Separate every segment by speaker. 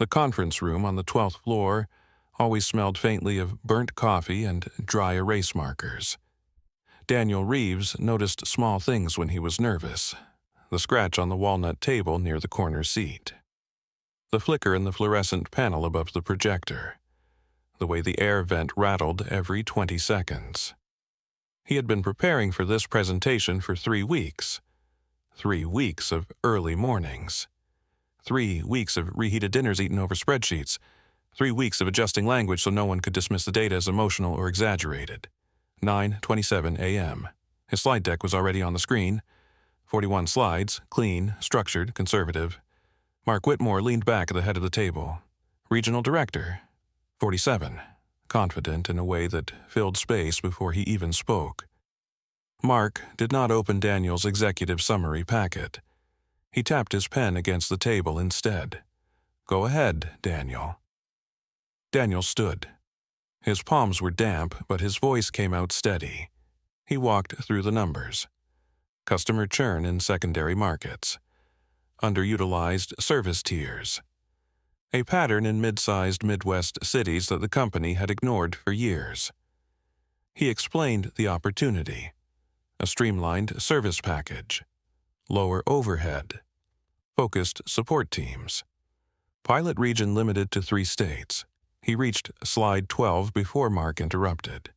Speaker 1: The conference room on the 12th floor always smelled faintly of burnt coffee and dry erase markers. Daniel Reeves noticed small things when he was nervous. The scratch on the walnut table near the corner seat. The flicker in the fluorescent panel above the projector. The way the air vent rattled every 20 seconds. He had been preparing for this presentation for 3 weeks. 3 weeks of early mornings. 3 weeks of reheated dinners eaten over spreadsheets. 3 weeks of adjusting language so no one could dismiss the data as emotional or exaggerated. 9:27 a.m. His slide deck was already on the screen. 41 slides, clean, structured, conservative. Mark Whitmore leaned back at the head of the table. Regional Director. 47. Confident in a way that filled space before he even spoke. Mark did not open Daniel's executive summary packet. He tapped his pen against the table instead. Go ahead, Daniel. Daniel stood. His palms were damp, but his voice came out steady. He walked through the numbers. Customer churn in secondary markets. Underutilized service tiers. A pattern in mid-sized Midwest cities that the company had ignored for years. He explained the opportunity. A streamlined service package. Lower overhead. Focused support teams. Pilot region limited to 3 states. He reached slide 12 before Mark interrupted.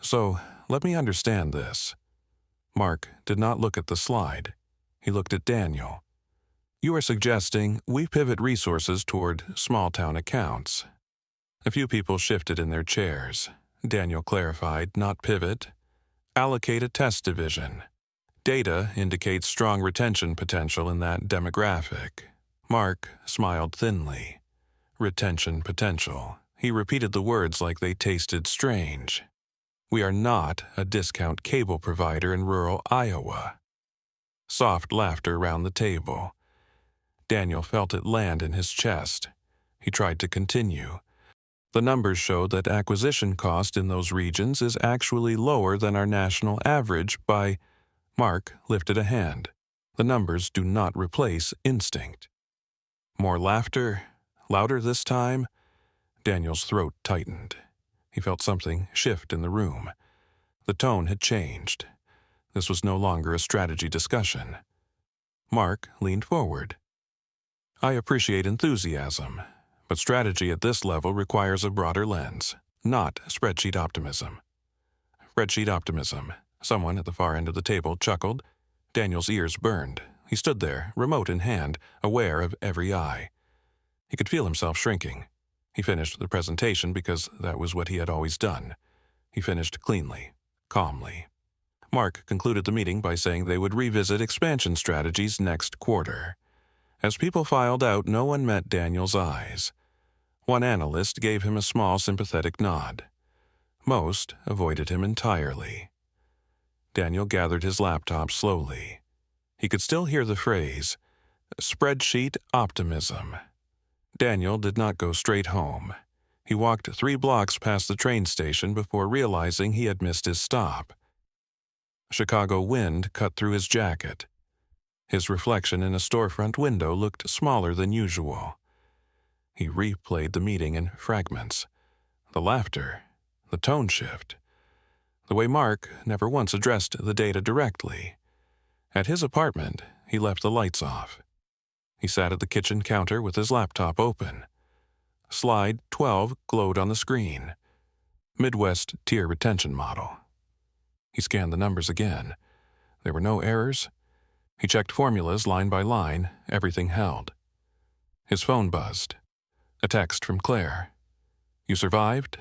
Speaker 1: So, let me understand this. Mark did not look at the slide. He looked at Daniel. You are suggesting we pivot resources toward small-town accounts. A few people shifted in their chairs. Daniel clarified, not pivot. Allocate a test division. Data indicates strong retention potential in that demographic. Mark smiled thinly. Retention potential. He repeated the words like they tasted strange. We are not a discount cable provider in rural Iowa. Soft laughter around the table. Daniel felt it land in his chest. He tried to continue. The numbers show that acquisition cost in those regions is actually lower than our national average by... Mark lifted a hand. The numbers do not replace instinct. More laughter, louder this time. Daniel's throat tightened. He felt something shift in the room. The tone had changed. This was no longer a strategy discussion. Mark leaned forward. I appreciate enthusiasm, but strategy at this level requires a broader lens, not spreadsheet optimism. Spreadsheet optimism. Someone at the far end of the table chuckled. Daniel's ears burned. He stood there, remote in hand, aware of every eye. He could feel himself shrinking. He finished the presentation because that was what he had always done. He finished cleanly, calmly. Mark concluded the meeting by saying they would revisit expansion strategies next quarter. As people filed out, no one met Daniel's eyes. One analyst gave him a small sympathetic nod. Most avoided him entirely. Daniel gathered his laptop slowly. He could still hear the phrase, spreadsheet optimism. Daniel did not go straight home. He walked 3 blocks past the train station before realizing he had missed his stop. Chicago wind cut through his jacket. His reflection in a storefront window looked smaller than usual. He replayed the meeting in fragments. The laughter, the tone shift. The way Mark never once addressed the data directly. At his apartment, he left the lights off. He sat at the kitchen counter with his laptop open. Slide 12 glowed on the screen. Midwest tier retention model. He scanned the numbers again. There were no errors. He checked formulas line by line. Everything held. His phone buzzed. A text from Claire. You survived?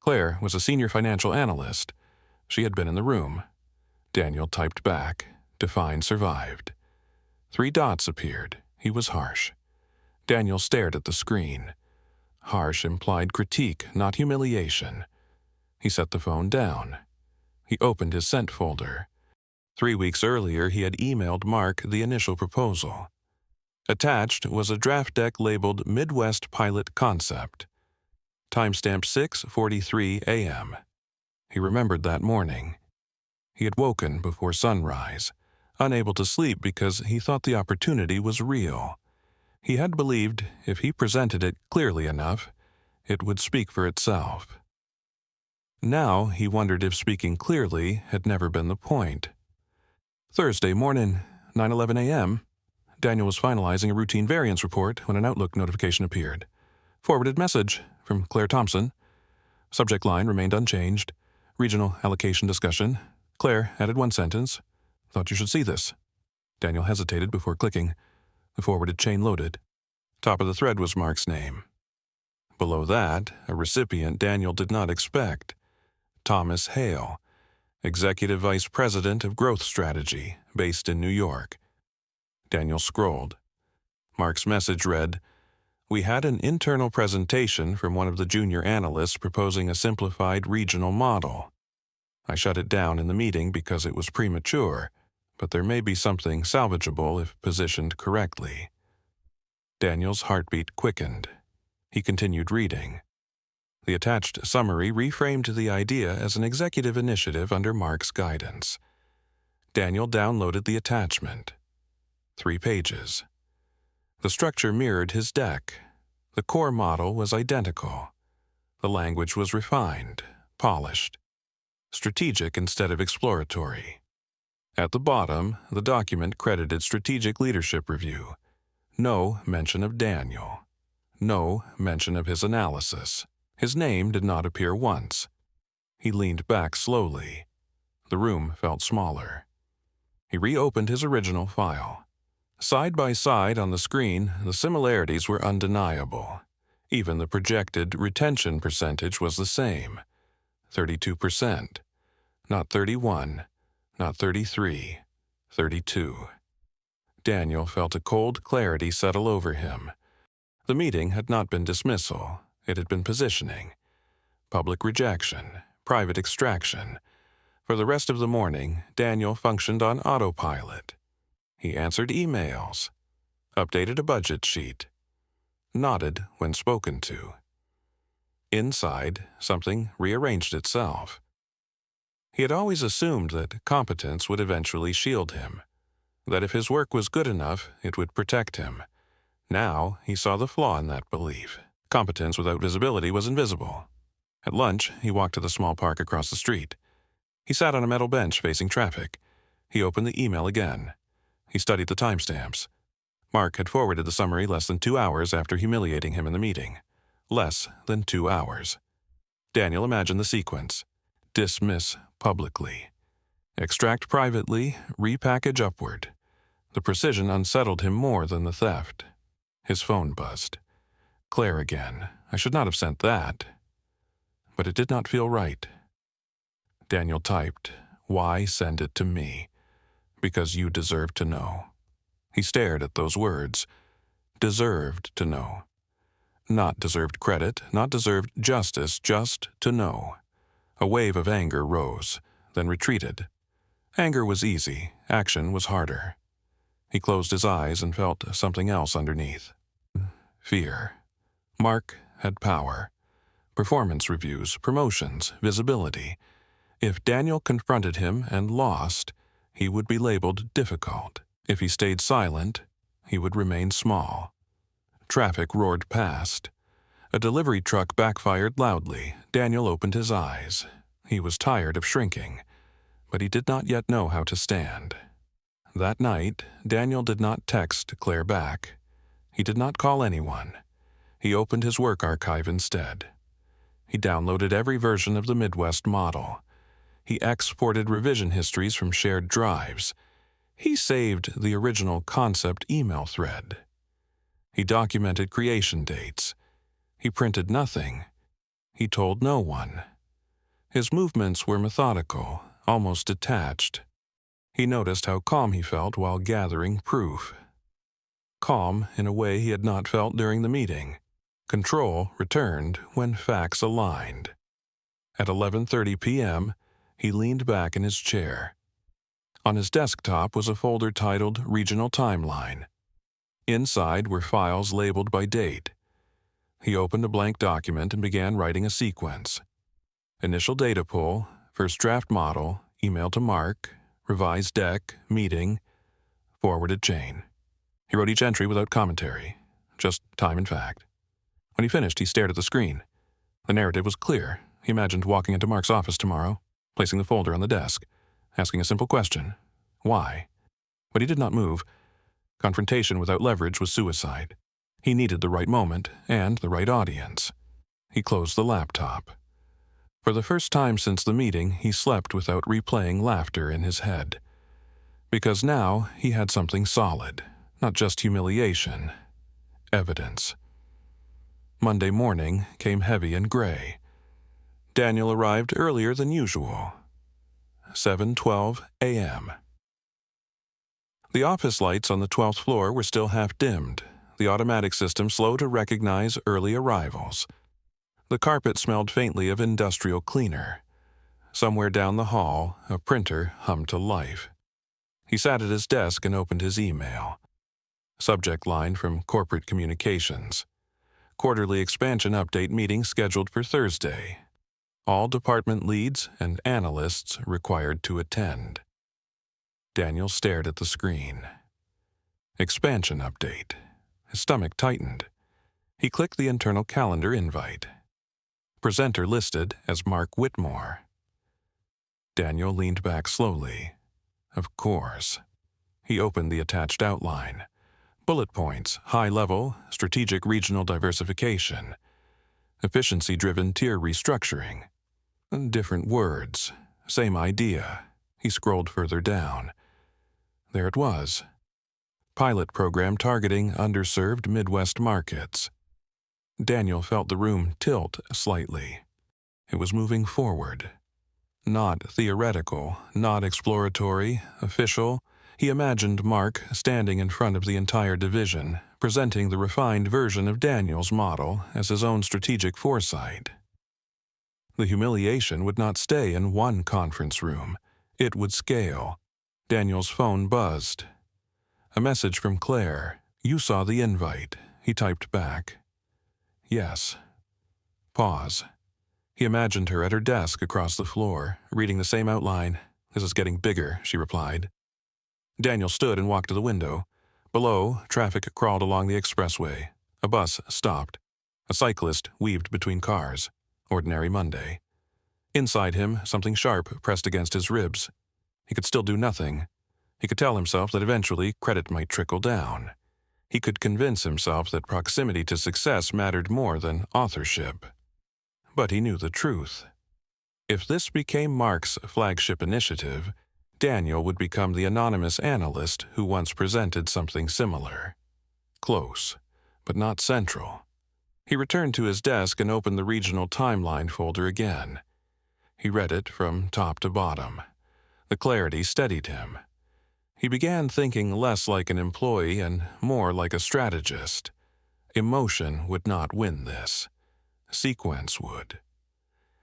Speaker 1: Claire was a senior financial analyst. She had been in the room. Daniel typed back. Define survived. 3 dots appeared. He was harsh. Daniel stared at the screen. Harsh implied critique, not humiliation. He set the phone down. He opened his sent folder. 3 weeks earlier, he had emailed Mark the initial proposal. Attached was a draft deck labeled Midwest Pilot Concept. Timestamp 6:43 a.m. He remembered that morning. He had woken before sunrise, unable to sleep because he thought the opportunity was real. He had believed if he presented it clearly enough, it would speak for itself. Now he wondered if speaking clearly had never been the point. Thursday morning, 9:11 a.m., Daniel was finalizing a routine variance report when an Outlook notification appeared. Forwarded message from Claire Thompson. Subject line remained unchanged. Regional allocation discussion. Claire added one sentence. Thought you should see this. Daniel hesitated before clicking. The forwarded chain loaded. Top of the thread was Mark's name. Below that, a recipient Daniel did not expect. Thomas Hale, Executive Vice President of Growth Strategy, based in New York. Daniel scrolled. Mark's message read, "We had an internal presentation from one of the junior analysts proposing a simplified regional model. I shut it down in the meeting because it was premature, but there may be something salvageable if positioned correctly." Daniel's heartbeat quickened. He continued reading. The attached summary reframed the idea as an executive initiative under Mark's guidance. Daniel downloaded the attachment. 3 pages. The structure mirrored his deck. The core model was identical. The language was refined, polished, strategic instead of exploratory. At the bottom, the document credited Strategic Leadership Review. No mention of Daniel. No mention of his analysis. His name did not appear once. He leaned back slowly. The room felt smaller. He reopened his original file. Side by side on the screen, the similarities were undeniable. Even the projected retention percentage was the same. 32%. Not 31. Not 33. 32. Daniel felt a cold clarity settle over him. The meeting had not been dismissal. It had been positioning. Public rejection. Private extraction. For the rest of the morning, Daniel functioned on autopilot. He answered emails, updated a budget sheet, nodded when spoken to. Inside, something rearranged itself. He had always assumed that competence would eventually shield him, that if his work was good enough, it would protect him. Now he saw the flaw in that belief. Competence without visibility was invisible. At lunch, he walked to the small park across the street. He sat on a metal bench facing traffic. He opened the email again. He studied the timestamps. Mark had forwarded the summary less than 2 hours after humiliating him in the meeting. Less than 2 hours. Daniel imagined the sequence. Dismiss publicly. Extract privately, repackage upward. The precision unsettled him more than the theft. His phone buzzed. Claire again. I should not have sent that. But it did not feel right. Daniel typed, "Why send it to me? Because you deserve to know." He stared at those words. Deserved to know. Not deserved credit, not deserved justice, just to know. A wave of anger rose, then retreated. Anger was easy, action was harder. He closed his eyes and felt something else underneath. Fear. Mark had power. Performance reviews, promotions, visibility. If Daniel confronted him and lost, he would be labeled difficult. If he stayed silent, he would remain small. Traffic roared past. A delivery truck backfired loudly. Daniel opened his eyes. He was tired of shrinking, but he did not yet know how to stand. That night, Daniel did not text Claire back. He did not call anyone. He opened his work archive instead. He downloaded every version of the Midwest model. He exported revision histories from shared drives. He saved the original concept email thread. He documented creation dates. He printed nothing. He told no one. His movements were methodical, almost detached. He noticed how calm he felt while gathering proof. Calm in a way he had not felt during the meeting. Control returned when facts aligned. At 11:30 p.m., he leaned back in his chair. On his desktop was a folder titled Regional Timeline. Inside were files labeled by date. He opened a blank document and began writing a sequence. Initial data pull, first draft model, email to Mark, revised deck, meeting, forwarded chain. He wrote each entry without commentary. just time and fact. When he finished, he stared at the screen. The narrative was clear. He imagined walking into Mark's office tomorrow, placing the folder on the desk, asking a simple question. Why? But he did not move. Confrontation without leverage was suicide. He needed the right moment and the right audience. He closed the laptop. For the first time since the meeting, he slept without replaying laughter in his head. Because now he had something solid, not just humiliation, evidence. Monday morning came heavy and gray. Daniel arrived earlier than usual. 7:12 a.m. The office lights on the 12th floor were still half dimmed, the automatic system slow to recognize early arrivals. The carpet smelled faintly of industrial cleaner. Somewhere down the hall, a printer hummed to life. He sat at his desk and opened his email. Subject line from Corporate Communications. Quarterly expansion update meeting scheduled for Thursday. All department leads and analysts required to attend. Daniel stared at the screen. Expansion update. His stomach tightened. He clicked the internal calendar invite. Presenter listed as Mark Whitmore. Daniel leaned back slowly. Of course. He opened the attached outline. Bullet points, high level, strategic regional diversification. Efficiency-driven tier restructuring. Different words. Same idea. He scrolled further down. There it was. Pilot program targeting underserved Midwest markets. Daniel felt the room tilt slightly. It was moving forward. Not theoretical, not exploratory, official. He imagined Mark standing in front of the entire division, presenting the refined version of Daniel's model as his own strategic foresight. The humiliation would not stay in one conference room. It would scale. Daniel's phone buzzed. A message from Claire. You saw the invite. He typed back. Yes. Pause. He imagined her at her desk across the floor, reading the same outline. This is getting bigger, she replied. Daniel stood and walked to the window. Below, traffic crawled along the expressway. A bus stopped. A cyclist weaved between cars. Ordinary Monday. Inside him, something sharp pressed against his ribs. He could still do nothing. He could tell himself that eventually credit might trickle down. He could convince himself that proximity to success mattered more than authorship. But he knew the truth. If this became Mark's flagship initiative, Daniel would become the anonymous analyst who once presented something similar. Close, but not central. He returned to his desk and opened the regional timeline folder again. He read it from top to bottom. The clarity steadied him. He began thinking less like an employee and more like a strategist. Emotion would not win this. Sequence would.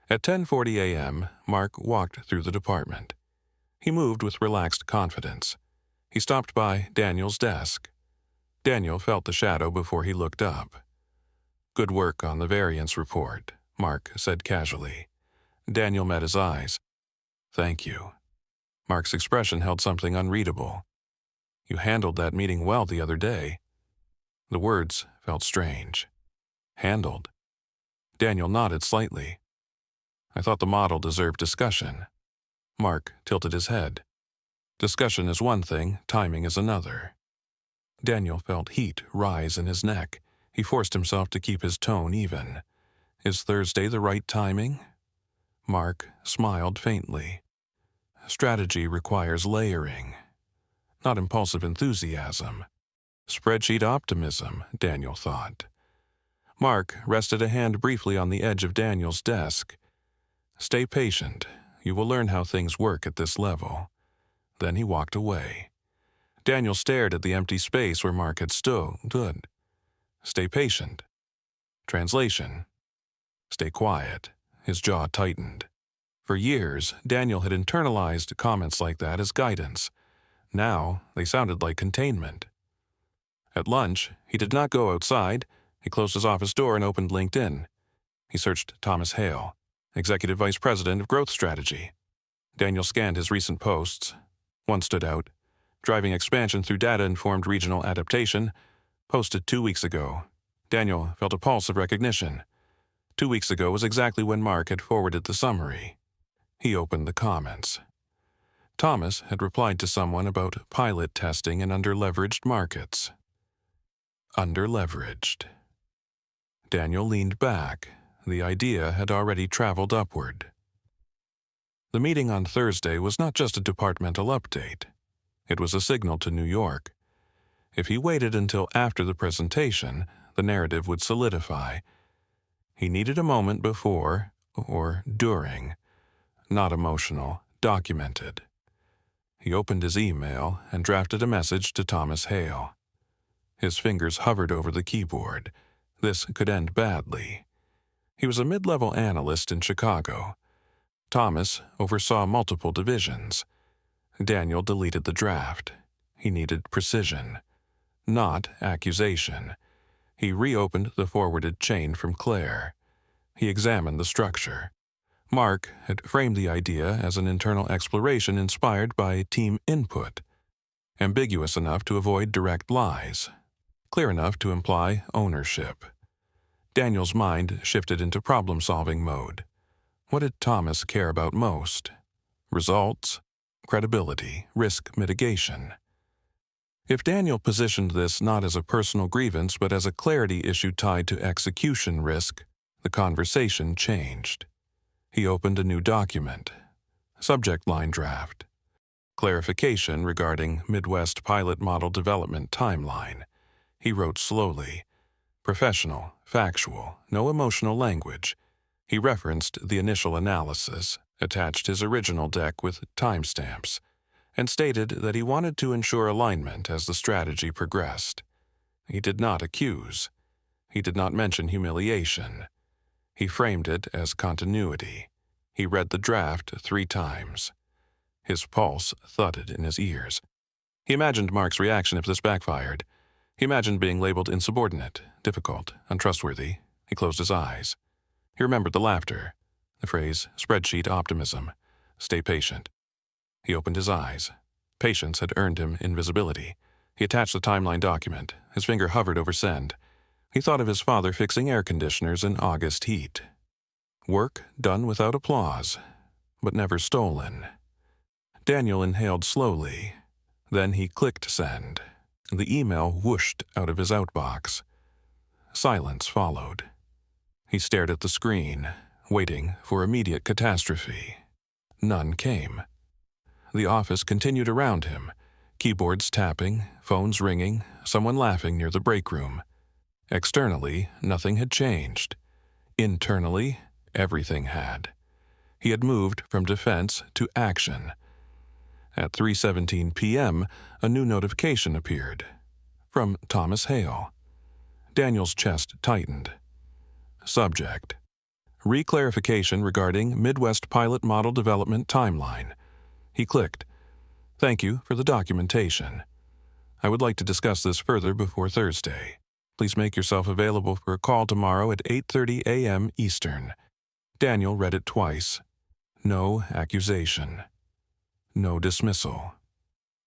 Speaker 1: At 10:40 a.m., Mark walked through the department. He moved with relaxed confidence. He stopped by Daniel's desk. Daniel felt the shadow before he looked up. Good work on the variance report, Mark said casually. Daniel met his eyes. Thank you. Mark's expression held something unreadable. You handled that meeting well the other day. The words felt strange. Handled. Daniel nodded slightly. I thought the model deserved discussion. Mark tilted his head. Discussion is one thing, timing is another. Daniel felt heat rise in his neck. He forced himself to keep his tone even. Is Thursday the right timing? Mark smiled faintly. Strategy requires layering, not impulsive enthusiasm. Spreadsheet optimism, Daniel thought. Mark rested a hand briefly on the edge of Daniel's desk. Stay patient. You will learn how things work at this level. Then he walked away. Daniel stared at the empty space where Mark had stood. Stay patient. Translation. Stay quiet. His jaw tightened. For years, Daniel had internalized comments like that as guidance. Now, they sounded like containment. At lunch, he did not go outside. He closed his office door and opened LinkedIn. He searched Thomas Hale, Executive Vice President of Growth Strategy. Daniel scanned his recent posts. One stood out. Driving expansion through data-informed regional adaptation. Posted 2 weeks ago. Daniel felt a pulse of recognition. 2 weeks ago was exactly when Mark had forwarded the summary. He opened the comments. Thomas had replied to someone about pilot testing in underleveraged markets. Underleveraged. Daniel leaned back. The idea had already traveled upward. The meeting on Thursday was not just a departmental update. It was a signal to New York. If he waited until after the presentation, the narrative would solidify. He needed a moment before, or during. Not emotional, documented. He opened his email and drafted a message to Thomas Hale. His fingers hovered over the keyboard. This could end badly. He was a mid-level analyst in Chicago. Thomas oversaw multiple divisions. Daniel deleted the draft. He needed precision, not accusation. He reopened the forwarded chain from Claire. He examined the structure. Mark had framed the idea as an internal exploration inspired by team input, ambiguous enough to avoid direct lies, clear enough to imply ownership. Daniel's mind shifted into problem-solving mode. What did Thomas care about most? Results, credibility, risk mitigation. If Daniel positioned this not as a personal grievance but as a clarity issue tied to execution risk, the conversation changed. He opened a new document. Subject line draft. Clarification regarding Midwest pilot model development timeline. He wrote slowly. Professional, factual, no emotional language. He referenced the initial analysis, attached his original deck with timestamps, and stated that he wanted to ensure alignment as the strategy progressed. He did not accuse. He did not mention humiliation. He framed it as continuity. He read the draft 3 times. His pulse thudded in his ears. He imagined Mark's reaction if this backfired. He imagined being labeled insubordinate, difficult, untrustworthy. He closed his eyes. He remembered the laughter, the phrase spreadsheet optimism. Stay patient. He opened his eyes. Patience had earned him invisibility. He attached the timeline document. His finger hovered over send. He thought of his father fixing air conditioners in August heat. Work done without applause, but never stolen. Daniel inhaled slowly. Then he clicked send. The email whooshed out of his outbox. Silence followed. He stared at the screen, waiting for immediate catastrophe. None came. The office continued around him, keyboards tapping, phones ringing, someone laughing near the break room. Externally, nothing had changed. Internally, everything had. He had moved from defense to action. At 3:17 p.m., a new notification appeared. From Thomas Hale. Daniel's chest tightened. Subject: Reclarification regarding Midwest pilot model development timeline. He clicked. Thank you for the documentation. I would like to discuss this further before Thursday. Please make yourself available for a call tomorrow at 8:30 a.m. Eastern. Daniel read it twice. No accusation. No dismissal.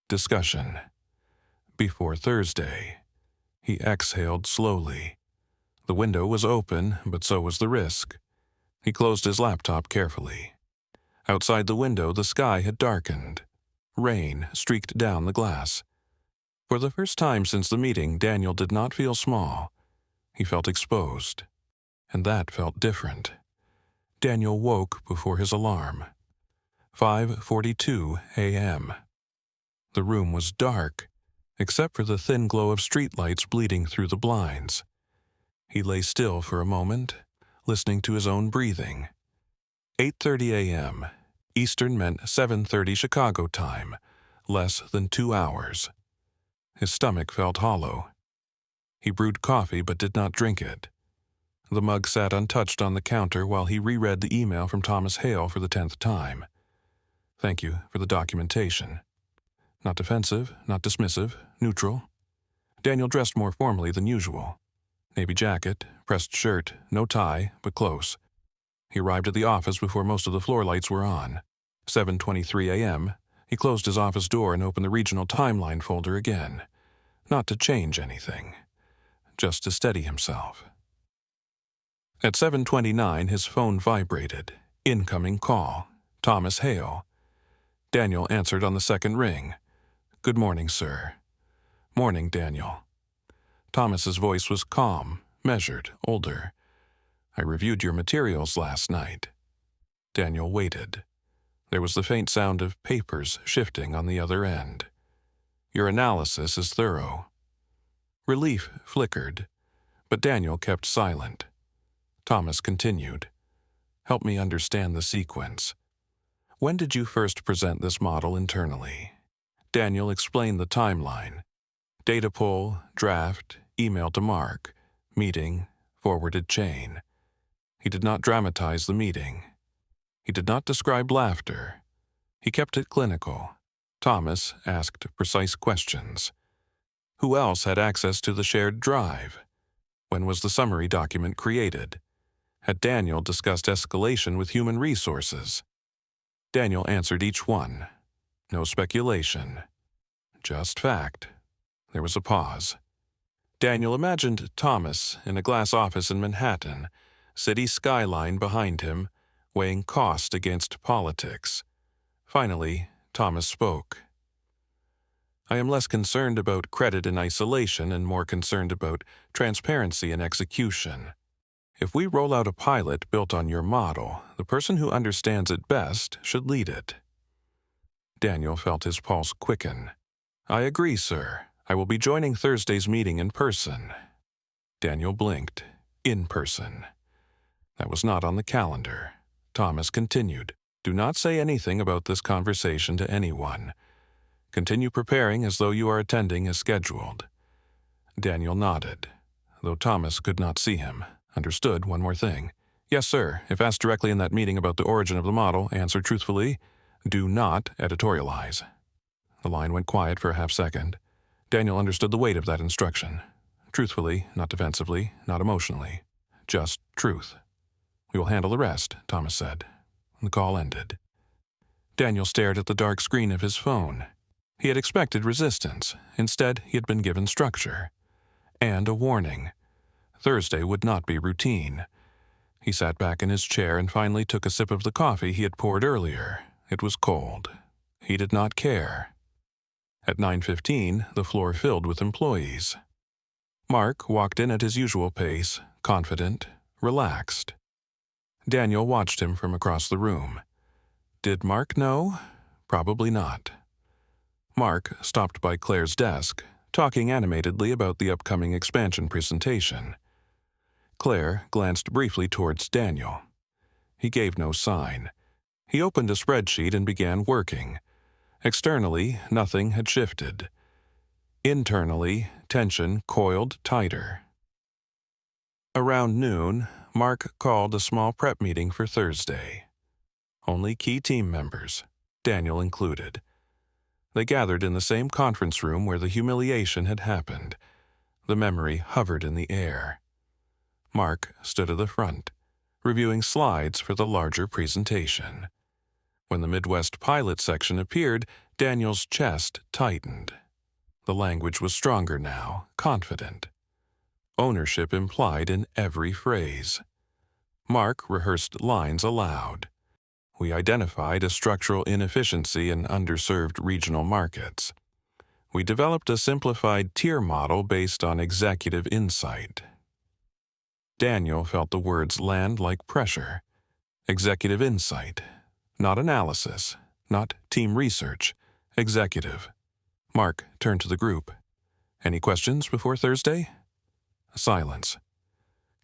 Speaker 1: Discussion. Before Thursday. He exhaled slowly. The window was open, but so was the risk. He closed his laptop carefully. Outside the window, the sky had darkened. Rain streaked down the glass. For the first time since the meeting, Daniel did not feel small. He felt exposed. And that felt different. Daniel woke before his alarm. 5:42 a.m. The room was dark, except for the thin glow of streetlights bleeding through the blinds. He lay still for a moment, listening to his own breathing. 8:30 a.m. Eastern meant 7:30 Chicago time, less than 2 hours. His stomach felt hollow. He brewed coffee but did not drink it. The mug sat untouched on the counter while he reread the email from Thomas Hale for the 10th time. Thank you for the documentation. Not defensive, not dismissive, neutral. Daniel dressed more formally than usual. Navy jacket, pressed shirt, no tie, but close. He arrived at the office before most of the floor lights were on. 7:23 a.m., he closed his office door and opened the regional timeline folder again. Not to change anything. just to steady himself. At 7:29, his phone vibrated. Incoming call. Thomas Hale. Daniel answered on the second ring. "Good morning, sir." "Morning, Daniel." Thomas's voice was calm, measured, older. "I reviewed your materials last night." Daniel waited. There was the faint sound of papers shifting on the other end. "Your analysis is thorough." Relief flickered, but Daniel kept silent. Thomas continued. "Help me understand the sequence. When did you first present this model internally?" Daniel explained the timeline. Data pull, draft, email to Mark, meeting, forwarded chain. He did not dramatize the meeting. He did not describe laughter. He kept it clinical. Thomas asked precise questions. Who else had access to the shared drive? When was the summary document created? Had Daniel discussed escalation with human resources? Daniel answered each one. No speculation. Just fact. There was a pause. Daniel imagined Thomas in a glass office in Manhattan, city skyline behind him, weighing cost against politics. Finally, Thomas spoke. "I am less concerned about credit in isolation and more concerned about transparency in execution. If we roll out a pilot built on your model, the person who understands it best should lead it." Daniel felt his pulse quicken. "I agree, sir. I will be joining Thursday's meeting in person." Daniel blinked. In person. That was not on the calendar. Thomas continued. "Do not say anything about this conversation to anyone. Continue preparing as though you are attending as scheduled." Daniel nodded, though Thomas could not see him. Understood one more thing. "Yes, sir. If asked directly in that meeting about the origin of the model, answer truthfully. Do not editorialize." The line went quiet for a half-second. Daniel understood the weight of that instruction. Truthfully, not defensively, not emotionally. Just truth. "We will handle the rest," Thomas said. The call ended. Daniel stared at the dark screen of his phone. He had expected resistance. Instead, he had been given structure. And a warning. Thursday would not be routine. He sat back in his chair and finally took a sip of the coffee he had poured earlier. It was cold. He did not care. At 9:15, the floor filled with employees. Mark walked in at his usual pace, confident, relaxed. Daniel watched him from across the room. Did Mark know? Probably not. Mark stopped by Claire's desk, talking animatedly about the upcoming expansion presentation. Claire glanced briefly towards Daniel. He gave no sign. He opened a spreadsheet and began working. Externally, nothing had shifted. Internally, tension coiled tighter. Around noon, Mark called a small prep meeting for Thursday. Only key team members, Daniel included. They gathered in the same conference room where the humiliation had happened. The memory hovered in the air. Mark stood at the front, reviewing slides for the larger presentation. When the Midwest pilot section appeared, Daniel's chest tightened. The language was stronger now, confident. Ownership implied in every phrase. Mark rehearsed lines aloud. "We identified a structural inefficiency in underserved regional markets. We developed a simplified tier model based on executive insight." Daniel felt the words land like pressure. Executive insight. Not analysis, not team research, executive. Mark turned to the group. "Any questions before Thursday?" A silence.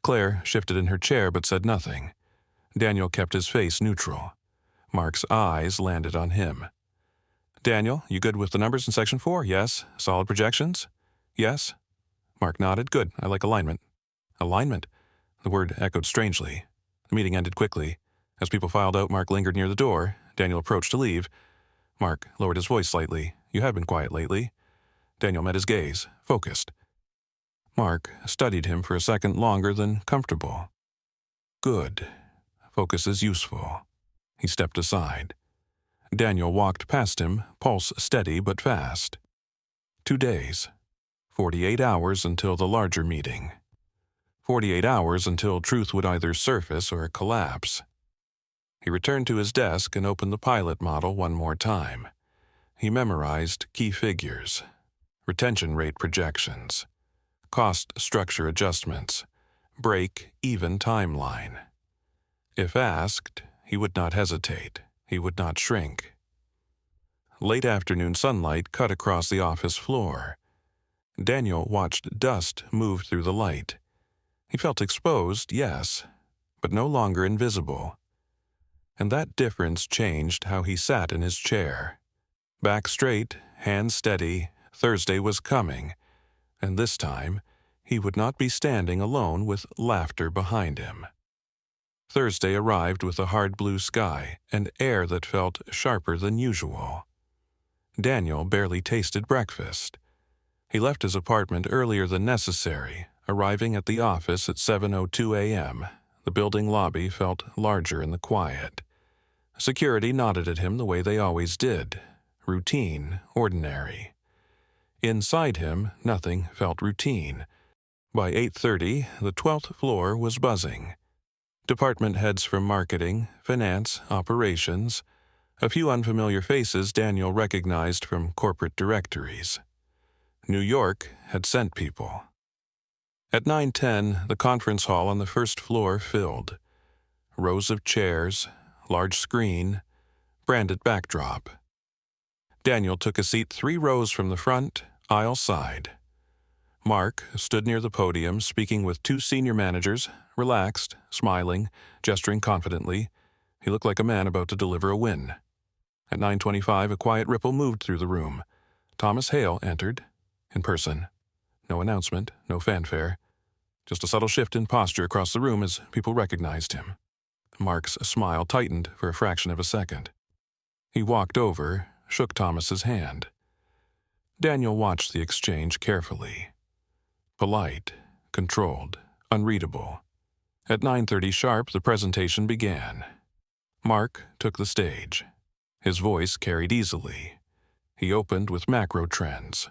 Speaker 1: Claire shifted in her chair but said nothing. Daniel kept his face neutral. Mark's eyes landed on him. "Daniel, you good with the numbers in Section 4? Yes. Solid projections? Yes." Mark nodded. "Good. I like alignment." Alignment? The word echoed strangely. The meeting ended quickly. As people filed out, Mark lingered near the door. Daniel approached to leave. Mark lowered his voice slightly. "You have been quiet lately." Daniel met his gaze, focused. Mark studied him for a second longer than comfortable. "Good. Focus is useful." He stepped aside. Daniel walked past him, pulse steady but fast. 2 days. 48 hours until the larger meeting. 48 hours until truth would either surface or collapse. He returned to his desk and opened the pilot model one more time. He memorized key figures, retention rate projections, cost structure adjustments, break-even timeline. If asked, he would not hesitate. He would not shrink. Late afternoon sunlight cut across the office floor. Daniel watched dust move through the light. He felt exposed, yes, but no longer invisible. And that difference changed how he sat in his chair. Back straight, hands steady, Thursday was coming, and this time he would not be standing alone with laughter behind him. Thursday arrived with a hard blue sky and air that felt sharper than usual. Daniel barely tasted breakfast. He left his apartment earlier than necessary, arriving at the office at 7:02 a.m. The building lobby felt larger in the quiet. Security nodded at him the way they always did. Routine, ordinary. Inside him, nothing felt routine. By 8:30, the 12th floor was buzzing. Department heads from marketing, finance, operations, a few unfamiliar faces Daniel recognized from corporate directories. New York had sent people. At 9:10, the conference hall on the first floor filled. Rows of chairs, large screen, branded backdrop. Daniel took a seat 3 rows from the front, aisle side. Mark stood near the podium, speaking with 2 senior managers, relaxed, smiling, gesturing confidently. He looked like a man about to deliver a win. At 9:25, a quiet ripple moved through the room. Thomas Hale entered, in person. No announcement, no fanfare. Just a subtle shift in posture across the room as people recognized him. Mark's smile tightened for a fraction of a second. He walked over, shook Thomas's hand. Daniel watched the exchange carefully. Polite, controlled, unreadable. At 9:30 sharp, the presentation began. Mark took the stage. His voice carried easily. He opened with macro trends,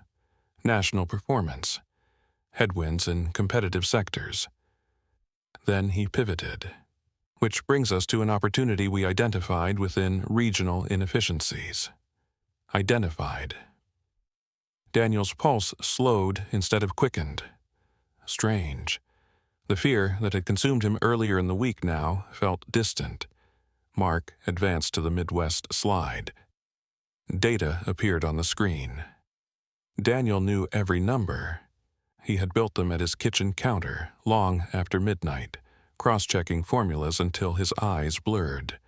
Speaker 1: national performance, headwinds in competitive sectors. Then he pivoted, which brings us to an opportunity we identified within regional inefficiencies. Identified. Daniel's pulse slowed instead of quickened. Strange. The fear that had consumed him earlier in the week now felt distant. Mark advanced to the Midwest slide. Data appeared on the screen. Daniel knew every number. He had built them at his kitchen counter long after midnight, cross-checking formulas until his eyes blurred.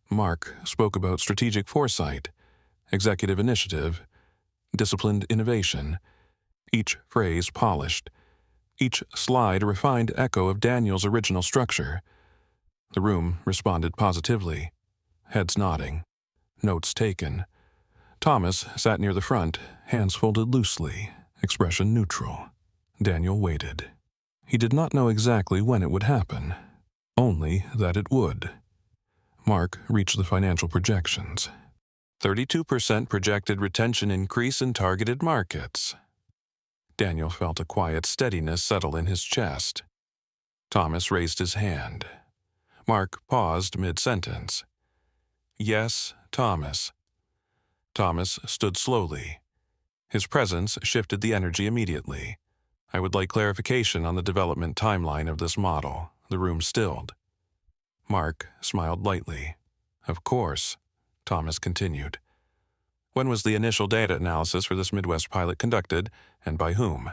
Speaker 1: Mark spoke about strategic foresight, executive initiative, disciplined innovation, each phrase polished, each slide a refined echo of Daniel's original structure. The room responded positively, heads nodding, notes taken. Thomas sat near the front, hands folded loosely, expression neutral. Daniel waited. He did not know exactly when it would happen, only that it would. Mark reached the financial projections. 32% projected retention increase in targeted markets. Daniel felt a quiet steadiness settle in his chest. Thomas raised his hand. Mark paused mid-sentence. Yes, Thomas. Thomas stood slowly. His presence shifted the energy immediately. I would like clarification on the development timeline of this model. The room stilled. Mark smiled lightly. Of course, Thomas continued. When was the initial data analysis for this Midwest pilot conducted, and by whom?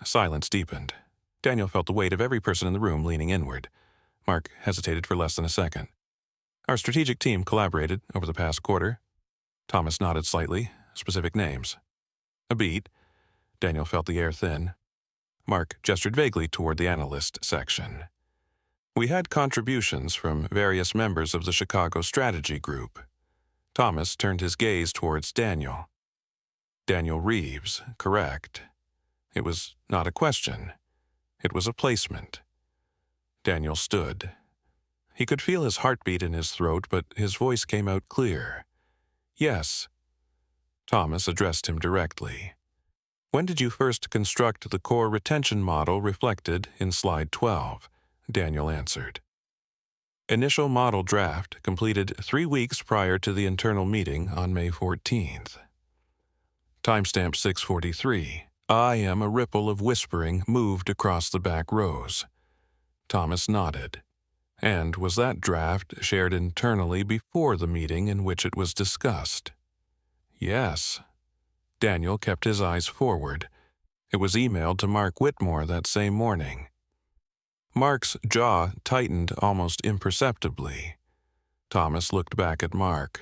Speaker 1: Silence deepened. Daniel felt the weight of every person in the room leaning inward. Mark hesitated for less than a second. Our strategic team collaborated over the past quarter. Thomas nodded slightly. Specific names. A beat. Daniel felt the air thin. Mark gestured vaguely toward the analyst section. We had contributions from various members of the Chicago Strategy Group. Thomas turned his gaze towards Daniel. Daniel Reeves, correct. It was not a question. It was a placement. Daniel stood. He could feel his heartbeat in his throat, but his voice came out clear. Yes. Thomas addressed him directly. When did you first construct the core retention model reflected in slide 12? Daniel answered. Initial model draft completed 3 weeks prior to the internal meeting on May 14th. Timestamp 6:43. I am a ripple of whispering moved across the back rows. Thomas nodded. And was that draft shared internally before the meeting in which it was discussed? Yes. Daniel kept his eyes forward. It was emailed to Mark Whitmore that same morning. Mark's jaw tightened almost imperceptibly. Thomas looked back at Mark.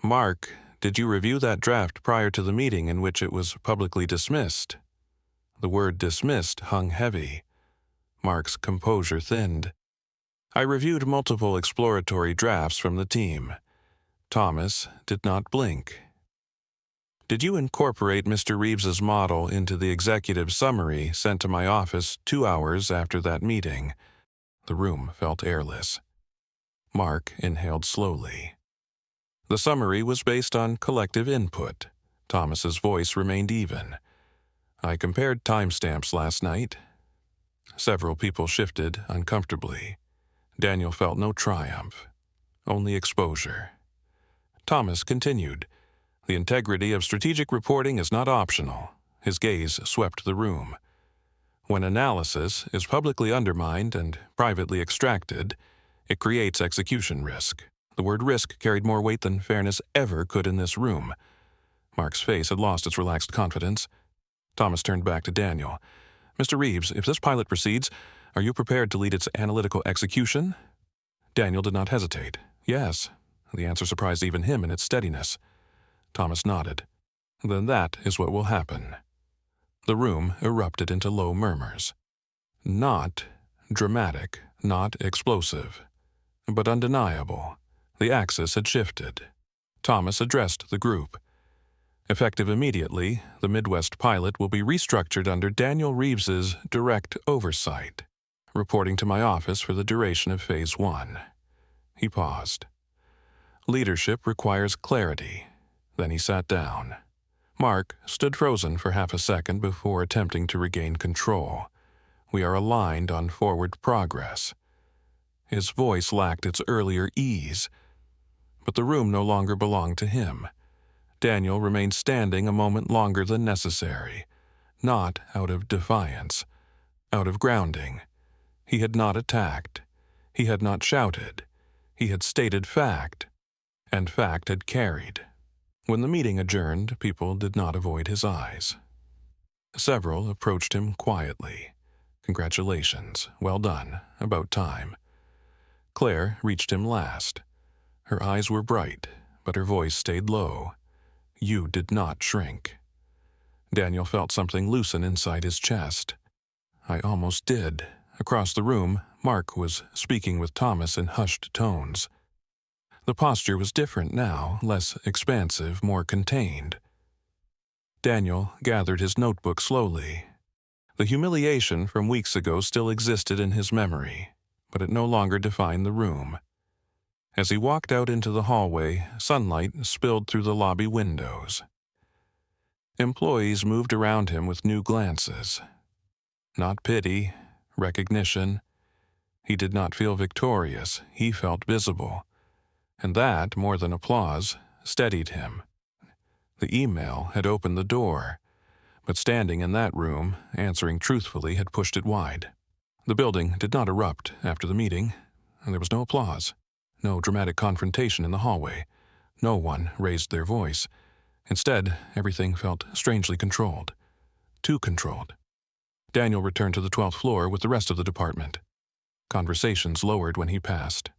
Speaker 1: Mark, did you review that draft prior to the meeting in which it was publicly dismissed? The word dismissed hung heavy. Mark's composure thinned. I reviewed multiple exploratory drafts from the team. Thomas did not blink. Did you incorporate Mr. Reeves's model into the executive summary sent to my office 2 hours after that meeting? The room felt airless. Mark inhaled slowly. The summary was based on collective input. Thomas's voice remained even. I compared timestamps last night. Several people shifted uncomfortably. Daniel felt no triumph, only exposure. Thomas continued. The integrity of strategic reporting is not optional. His gaze swept the room. When analysis is publicly undermined and privately extracted, it creates execution risk. The word risk carried more weight than fairness ever could in this room. Mark's face had lost its relaxed confidence. Thomas turned back to Daniel. Mr. Reeves, if this pilot proceeds, are you prepared to lead its analytical execution? Daniel did not hesitate. Yes. The answer surprised even him in its steadiness. Thomas nodded. Then that is what will happen. The room erupted into low murmurs. Not dramatic, not explosive, but undeniable. The axis had shifted. Thomas addressed the group. Effective immediately, the Midwest pilot will be restructured under Daniel Reeves's direct oversight, reporting to my office for the duration of Phase 1. He paused. Leadership requires clarity. Then he sat down. Mark stood frozen for half a second before attempting to regain control. We are aligned on forward progress. His voice lacked its earlier ease, but the room no longer belonged to him. Daniel remained standing a moment longer than necessary, not out of defiance, out of grounding. He had not attacked. He had not shouted. He had stated fact, and fact had carried. When the meeting adjourned, people did not avoid his eyes. Several approached him quietly. Congratulations, well done, about time. Claire reached him last. Her eyes were bright, but her voice stayed low. You did not shrink. Daniel felt something loosen inside his chest. I almost did. Across the room, Mark was speaking with Thomas in hushed tones. The posture was different now, less expansive, more contained. Daniel gathered his notebook slowly. The humiliation from weeks ago still existed in his memory, but it no longer defined the room. As he walked out into the hallway, sunlight spilled through the lobby windows. Employees moved around him with new glances. Not pity, recognition. He did not feel victorious, he felt visible. And that, more than applause, steadied him. The email had opened the door, but standing in that room, answering truthfully, had pushed it wide. The building did not erupt after the meeting, and there was no applause, no dramatic confrontation in the hallway. No one raised their voice. Instead, everything felt strangely controlled. Too controlled. Daniel returned to the 12th floor with the rest of the department. Conversations lowered when he passed.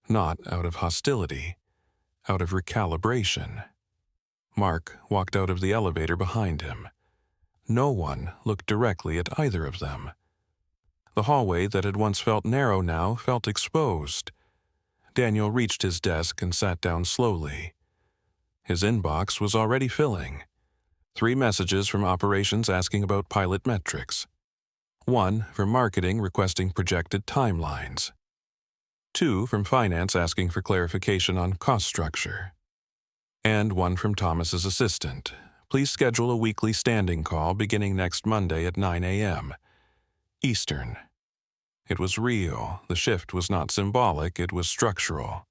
Speaker 1: Not out of hostility, out of recalibration. Mark walked out of the elevator behind him. No one looked directly at either of them. The hallway that had once felt narrow now felt exposed. Daniel reached his desk and sat down slowly. His inbox was already filling. 3 messages from operations asking about pilot metrics. 1 from marketing requesting projected timelines. 2 from finance asking for clarification on cost structure. And 1 from Thomas's assistant, Please schedule a weekly standing call beginning next Monday at 9 a.m. Eastern. It was real. The shift was not symbolic, it was structural.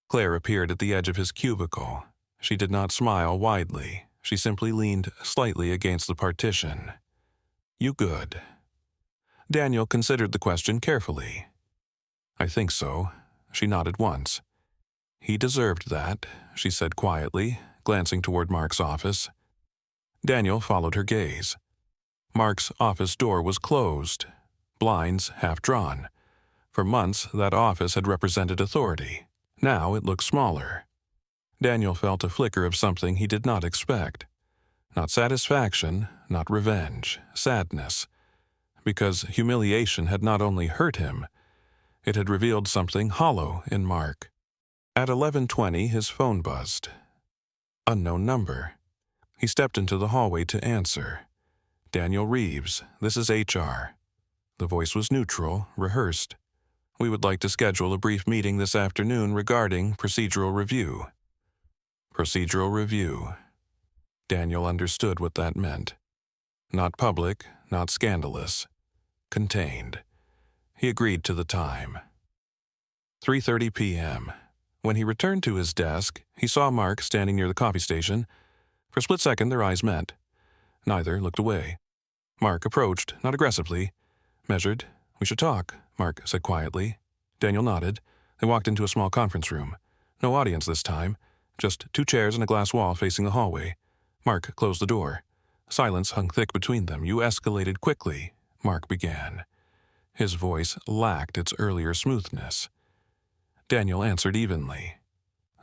Speaker 1: Claire appeared at the edge of his cubicle. She did not smile widely. She simply leaned slightly against the partition. "You good?" Daniel considered the question carefully. "I think so." She nodded once. "He deserved that," she said quietly, glancing toward Mark's office. Daniel followed her gaze. Mark's office door was closed, blinds half drawn. For months, that office had represented authority. Now it looked smaller. Daniel felt a flicker of something he did not expect. Not satisfaction, not revenge, sadness. Because humiliation had not only hurt him, it had revealed something hollow in Mark. At 11:20, his phone buzzed. Unknown number. He stepped into the hallway to answer. "Daniel Reeves, this is HR." The voice was neutral, rehearsed. "We would like to schedule a brief meeting this afternoon regarding procedural review." Procedural review. Daniel understood what that meant. Not public, not scandalous. Contained. He agreed to the time. 3:30 p.m. When he returned to his desk, he saw Mark standing near the coffee station. For a split second, their eyes met. Neither looked away. Mark approached, not aggressively. Measured. "We should talk," Mark said quietly. Daniel nodded. They walked into a small conference room. No audience this time. Just 2 chairs and a glass wall facing the hallway. Mark closed the door. Silence hung thick between them. "You escalated quickly," Mark began. His voice lacked its earlier smoothness. Daniel answered evenly.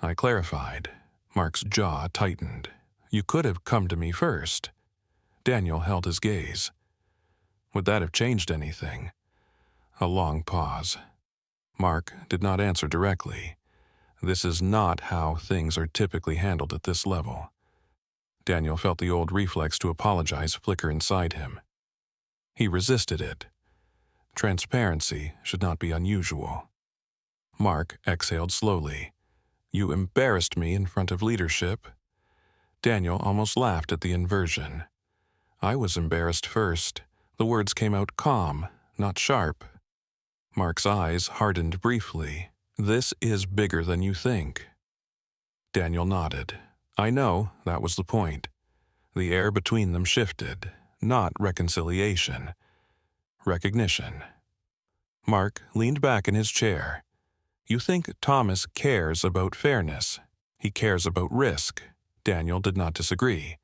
Speaker 1: "I clarified." Mark's jaw tightened. "You could have come to me first." Daniel held his gaze. Would that have changed anything? A long pause. Mark did not answer directly. This is not how things are typically handled at this level. Daniel felt the old reflex to apologize flicker inside him. He resisted it. Transparency should not be unusual. Mark exhaled slowly. "You embarrassed me in front of leadership." Daniel almost laughed at the inversion. "I was embarrassed first." The words came out calm, not sharp. Mark's eyes hardened briefly. "This is bigger than you think." Daniel nodded. "I know, that was the point." The air between them shifted. Not reconciliation. Recognition. Mark leaned back in his chair. "You think Thomas cares about fairness. He cares about risk." Daniel did not disagree.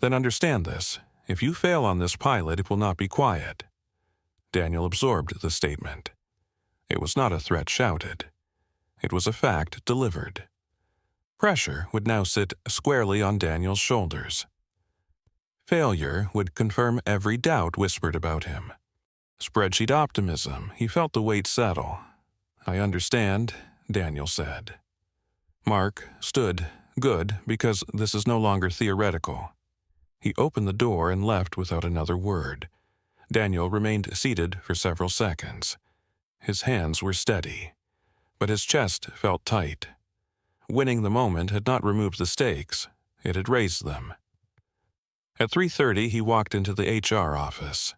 Speaker 1: "Then understand this. If you fail on this pilot, it will not be quiet." Daniel absorbed the statement. It was not a threat shouted. It was a fact delivered. Pressure would now sit squarely on Daniel's shoulders. Failure would confirm every doubt whispered about him. Spreadsheet optimism, he felt the weight settle. "I understand," Daniel said. Mark stood, good, because this is no longer theoretical. He opened the door and left without another word. Daniel remained seated for several seconds. His hands were steady, but his chest felt tight. Winning the moment had not removed the stakes, it had raised them. At 3:30, he walked into the HR office.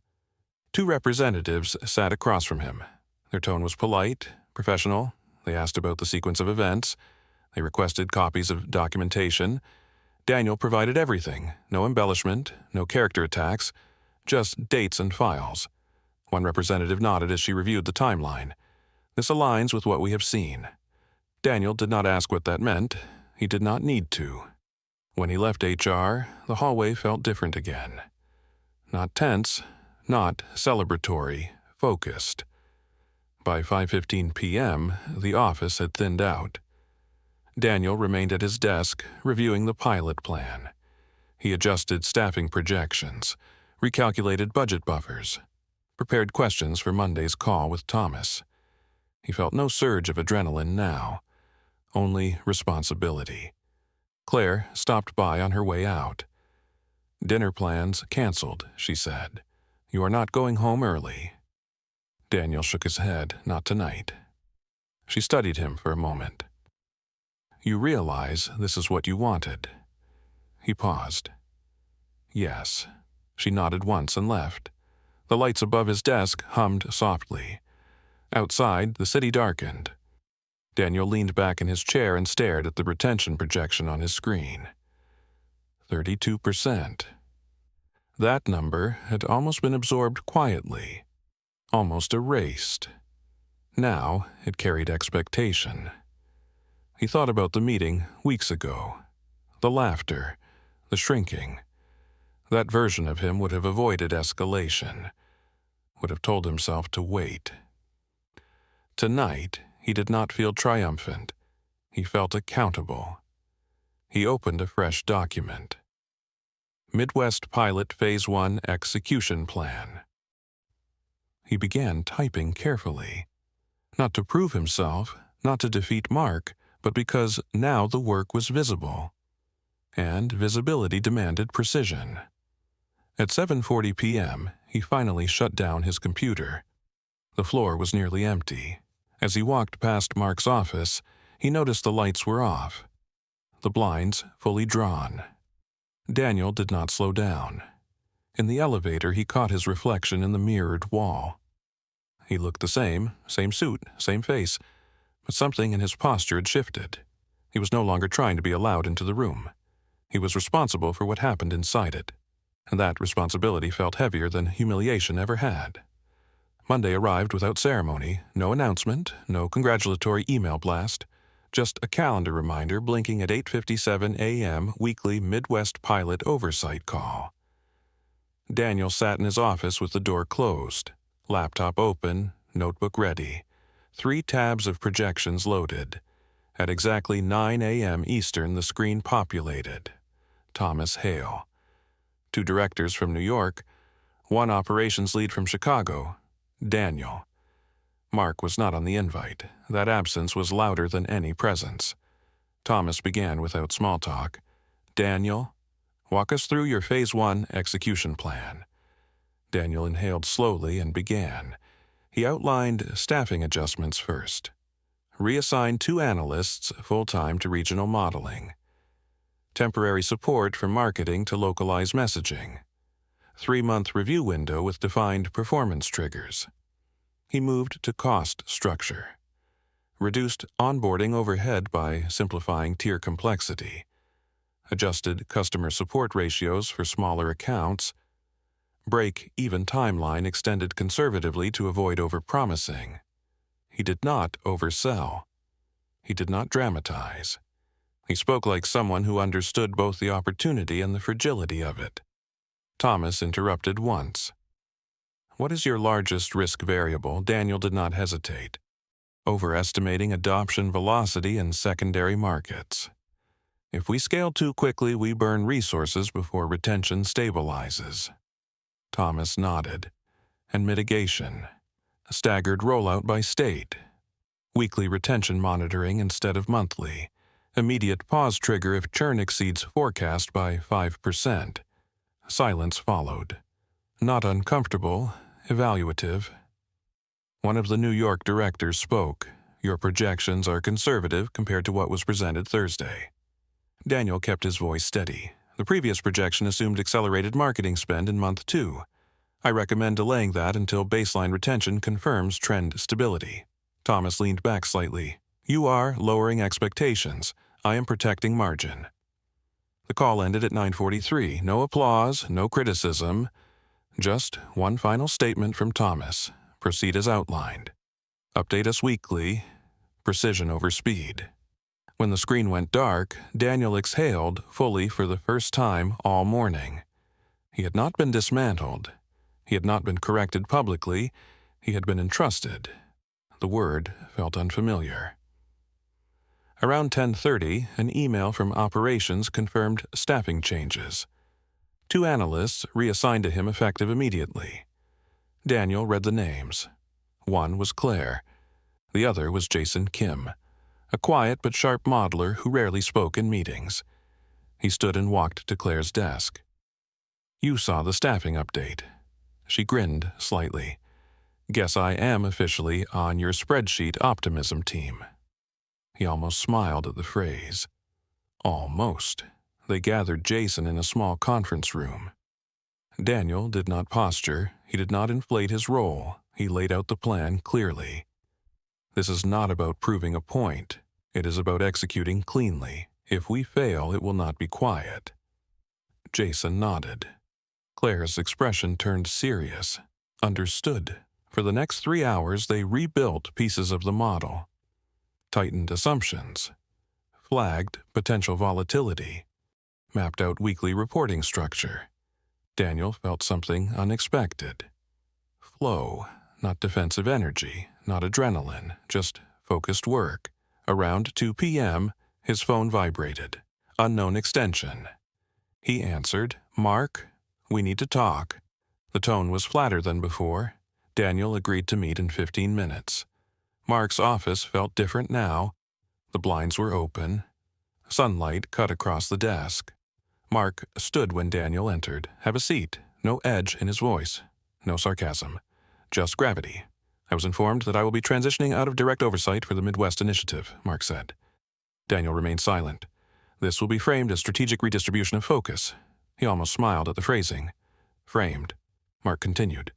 Speaker 1: 2 representatives sat across from him. Their tone was polite, professional. They asked about the sequence of events. They requested copies of documentation. Daniel provided everything, no embellishment, no character attacks, just dates and files. One representative nodded as she reviewed the timeline. "This aligns with what we have seen." Daniel did not ask what that meant. He did not need to. When he left HR, the hallway felt different again. Not tense, not celebratory, focused. By 5:15 p.m., the office had thinned out. Daniel remained at his desk, reviewing the pilot plan. He adjusted staffing projections, recalculated budget buffers, prepared questions for Monday's call with Thomas. He felt no surge of adrenaline now, only responsibility. Claire stopped by on her way out. "Dinner plans canceled," she said. "You are not going home early." Daniel shook his head. "Not tonight." She studied him for a moment. "You realize this is what you wanted." He paused. Yes. She nodded once and left. The lights above his desk hummed softly. Outside, the city darkened. Daniel leaned back in his chair and stared at the retention projection on his screen. 32%. That number had almost been absorbed quietly, almost erased. Now it carried expectation. He thought about the meeting weeks ago. The laughter, the shrinking. That version of him would have avoided escalation, would have told himself to wait. Tonight, he did not feel triumphant. He felt accountable. He opened a fresh document. Midwest Pilot Phase 1 Execution Plan. He began typing carefully. Not to prove himself, not to defeat Mark, but because now the work was visible. And visibility demanded precision. At 7:40 p.m., he finally shut down his computer. The floor was nearly empty. As he walked past Mark's office, he noticed the lights were off, the blinds fully drawn. Daniel did not slow down. In the elevator, he caught his reflection in the mirrored wall. He looked the same suit, same face, but something in his posture had shifted. He was no longer trying to be allowed into the room. He was responsible for what happened inside it, and that responsibility felt heavier than humiliation ever had. Monday arrived without ceremony, no announcement, no congratulatory email blast, just a calendar reminder blinking at 8:57 a.m. weekly Midwest Pilot oversight call. Daniel sat in his office with the door closed, laptop open, notebook ready, 3 tabs of projections loaded. At exactly 9 a.m. Eastern, the screen populated. Thomas Hale. 2 directors from New York, 1 operations lead from Chicago, Daniel. Mark was not on the invite. That absence was louder than any presence. Thomas began without small talk. Daniel, walk us through your Phase 1 execution plan. Daniel inhaled slowly and began. He outlined staffing adjustments first. Reassigned 2 analysts full-time to regional modeling. Temporary support from marketing to localize messaging. 3-month review window with defined performance triggers. He moved to cost structure. Reduced onboarding overhead by simplifying tier complexity. Adjusted customer support ratios for smaller accounts. Break-even timeline extended conservatively to avoid overpromising. He did not oversell. He did not dramatize. He spoke like someone who understood both the opportunity and the fragility of it. Thomas interrupted once. What is your largest risk variable? Daniel did not hesitate. Overestimating adoption velocity in secondary markets. If we scale too quickly, we burn resources before retention stabilizes. Thomas nodded. And mitigation. A staggered rollout by state. Weekly retention monitoring instead of monthly. Immediate pause trigger if churn exceeds forecast by 5%. Silence followed. Not uncomfortable, evaluative. One of the New York directors spoke. Your projections are conservative compared to what was presented Thursday. Daniel kept his voice steady. The previous projection assumed accelerated marketing spend in month 2. I recommend delaying that until baseline retention confirms trend stability. Thomas leaned back slightly. You are lowering expectations. I am protecting margin. The call ended at 9:43. No applause, no criticism. Just one final statement from Thomas. Proceed as outlined. Update us weekly. Precision over speed. When the screen went dark, Daniel exhaled fully for the first time all morning. He had not been dismantled. He had not been corrected publicly. He had been entrusted. The word felt unfamiliar. Around 10:30, an email from operations confirmed staffing changes. 2 analysts reassigned to him effective immediately. Daniel read the names. One was Claire. The other was Jason Kim, a quiet but sharp modeler who rarely spoke in meetings. He stood and walked to Claire's desk. You saw the staffing update. She grinned slightly. Guess I am officially on your spreadsheet optimism team. He almost smiled at the phrase. Almost. They gathered Jason in a small conference room. Daniel did not posture, he did not inflate his role, he laid out the plan clearly. This is not about proving a point, it is about executing cleanly. If we fail, it will not be quiet. Jason nodded. Claire's expression turned serious. Understood. For the next 3 hours, they rebuilt pieces of the model, tightened assumptions, flagged potential volatility, mapped out weekly reporting structure. Daniel felt something unexpected. Flow, not defensive energy, not adrenaline, just focused work. Around 2 p.m., his phone vibrated. Unknown extension. He answered, "Mark, we need to talk." The tone was flatter than before. Daniel agreed to meet in 15 minutes. Mark's office felt different now. The blinds were open. Sunlight cut across the desk. Mark stood when Daniel entered. "Have a seat." No edge in his voice. No sarcasm. Just gravity. "I was informed that I will be transitioning out of direct oversight for the Midwest Initiative," Mark said. Daniel remained silent. "This will be framed as strategic redistribution of focus." He almost smiled at the phrasing. "Framed." Mark continued.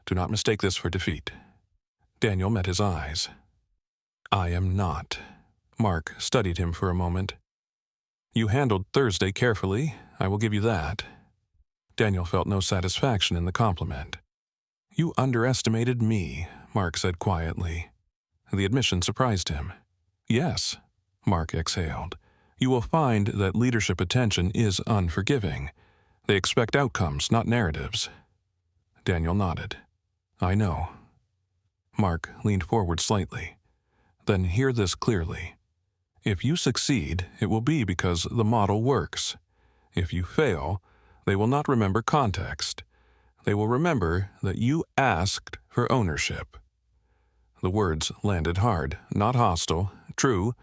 Speaker 1: "Do not mistake this for defeat." Daniel met his eyes. "I am not." Mark studied him for a moment. "You handled Thursday carefully, I will give you that." Daniel felt no satisfaction in the compliment. "You underestimated me," Mark said quietly. The admission surprised him. "Yes," Mark exhaled. "You will find that leadership attention is unforgiving. They expect outcomes, not narratives." Daniel nodded. "I know." Mark leaned forward slightly. "Then hear this clearly. If you succeed, it will be because the model works. If you fail, they will not remember context. They will remember that you asked for ownership." The words landed hard, not hostile, true.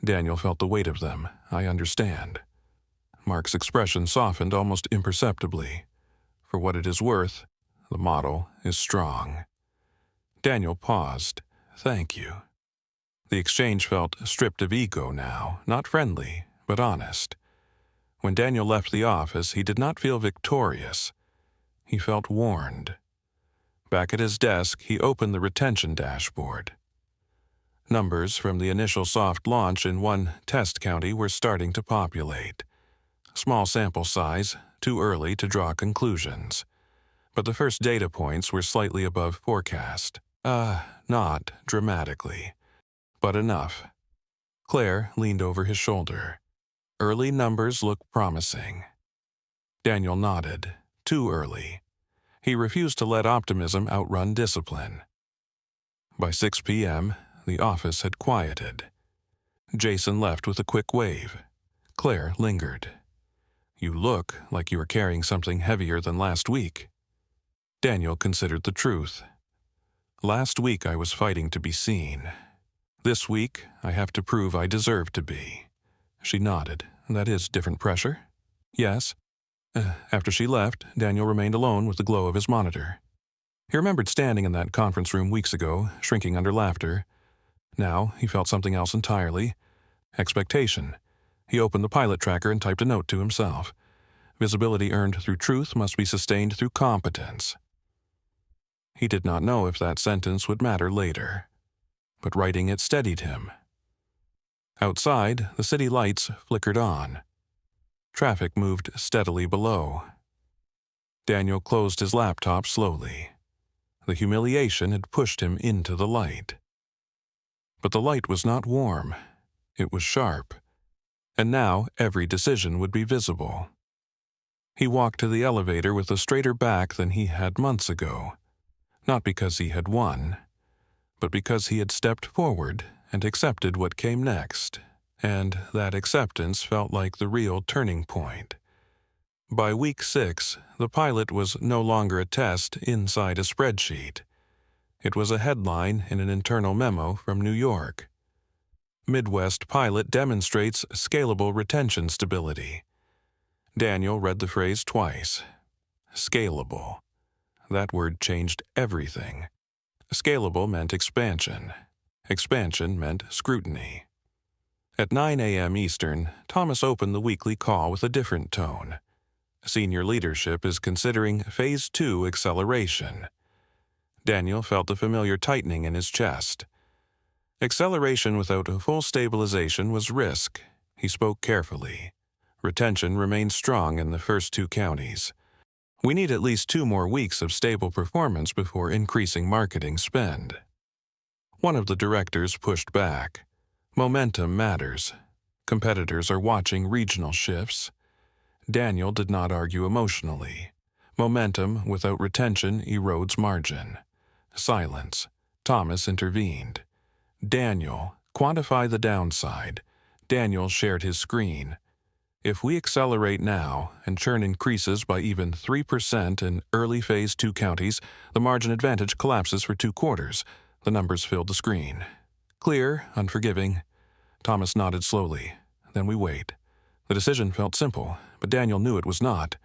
Speaker 1: Daniel felt the weight of them. "I understand." Mark's expression softened almost imperceptibly. "For what it is worth, the model is strong." Daniel paused. "Thank you." The exchange felt stripped of ego now, not friendly, but honest. When Daniel left the office, he did not feel victorious. He felt warned. Back at his desk, he opened the retention dashboard. Numbers from the initial soft launch in one test county were starting to populate. Small sample size, too early to draw conclusions. But the first data points were slightly above forecast. Not dramatically, but enough. Claire leaned over his shoulder. "Early numbers look promising." Daniel nodded. Too early. He refused to let optimism outrun discipline. By 6 p.m., the office had quieted. Jason left with a quick wave. Claire lingered. "You look like you are carrying something heavier than last week." Daniel considered the truth. "Last week I was fighting to be seen. This week I have to prove I deserve to be." She nodded. "That is different pressure?" "Yes." After she left, Daniel remained alone with the glow of his monitor. He remembered standing in that conference room weeks ago, shrinking under laughter. Now he felt something else entirely. Expectation. He opened the pilot tracker and typed a note to himself. Visibility earned through truth must be sustained through competence. He did not know if that sentence would matter later, but writing it steadied him. Outside, the city lights flickered on. Traffic moved steadily below. Daniel closed his laptop slowly. The humiliation had pushed him into the light. But the light was not warm. It was sharp. And now every decision would be visible. He walked to the elevator with a straighter back than he had months ago. Not because he had won, but because he had stepped forward and accepted what came next, and that acceptance felt like the real turning point. By week 6, the pilot was no longer a test inside a spreadsheet. It was a headline in an internal memo from New York. Midwest pilot demonstrates scalable retention stability. Daniel read the phrase twice. Scalable. That word changed everything. Scalable meant expansion. Expansion meant scrutiny. At 9 a.m. Eastern, Thomas opened the weekly call with a different tone. Senior leadership is considering Phase 2 acceleration. Daniel felt a familiar tightening in his chest. Acceleration without full stabilization was risk. He spoke carefully. Retention remained strong in the first 2 counties. We need at least 2 more weeks of stable performance before increasing marketing spend. One of the directors pushed back. Momentum matters. Competitors are watching regional shifts. Daniel did not argue emotionally. Momentum without retention erodes margin. Silence. Thomas intervened. Daniel, quantify the downside. Daniel shared his screen. If we accelerate now and churn increases by even 3% in early Phase 2 counties, the margin advantage collapses for 2 quarters. The numbers filled the screen. Clear, unforgiving. Thomas nodded slowly. Then we wait. The decision felt simple, but Daniel knew it was not.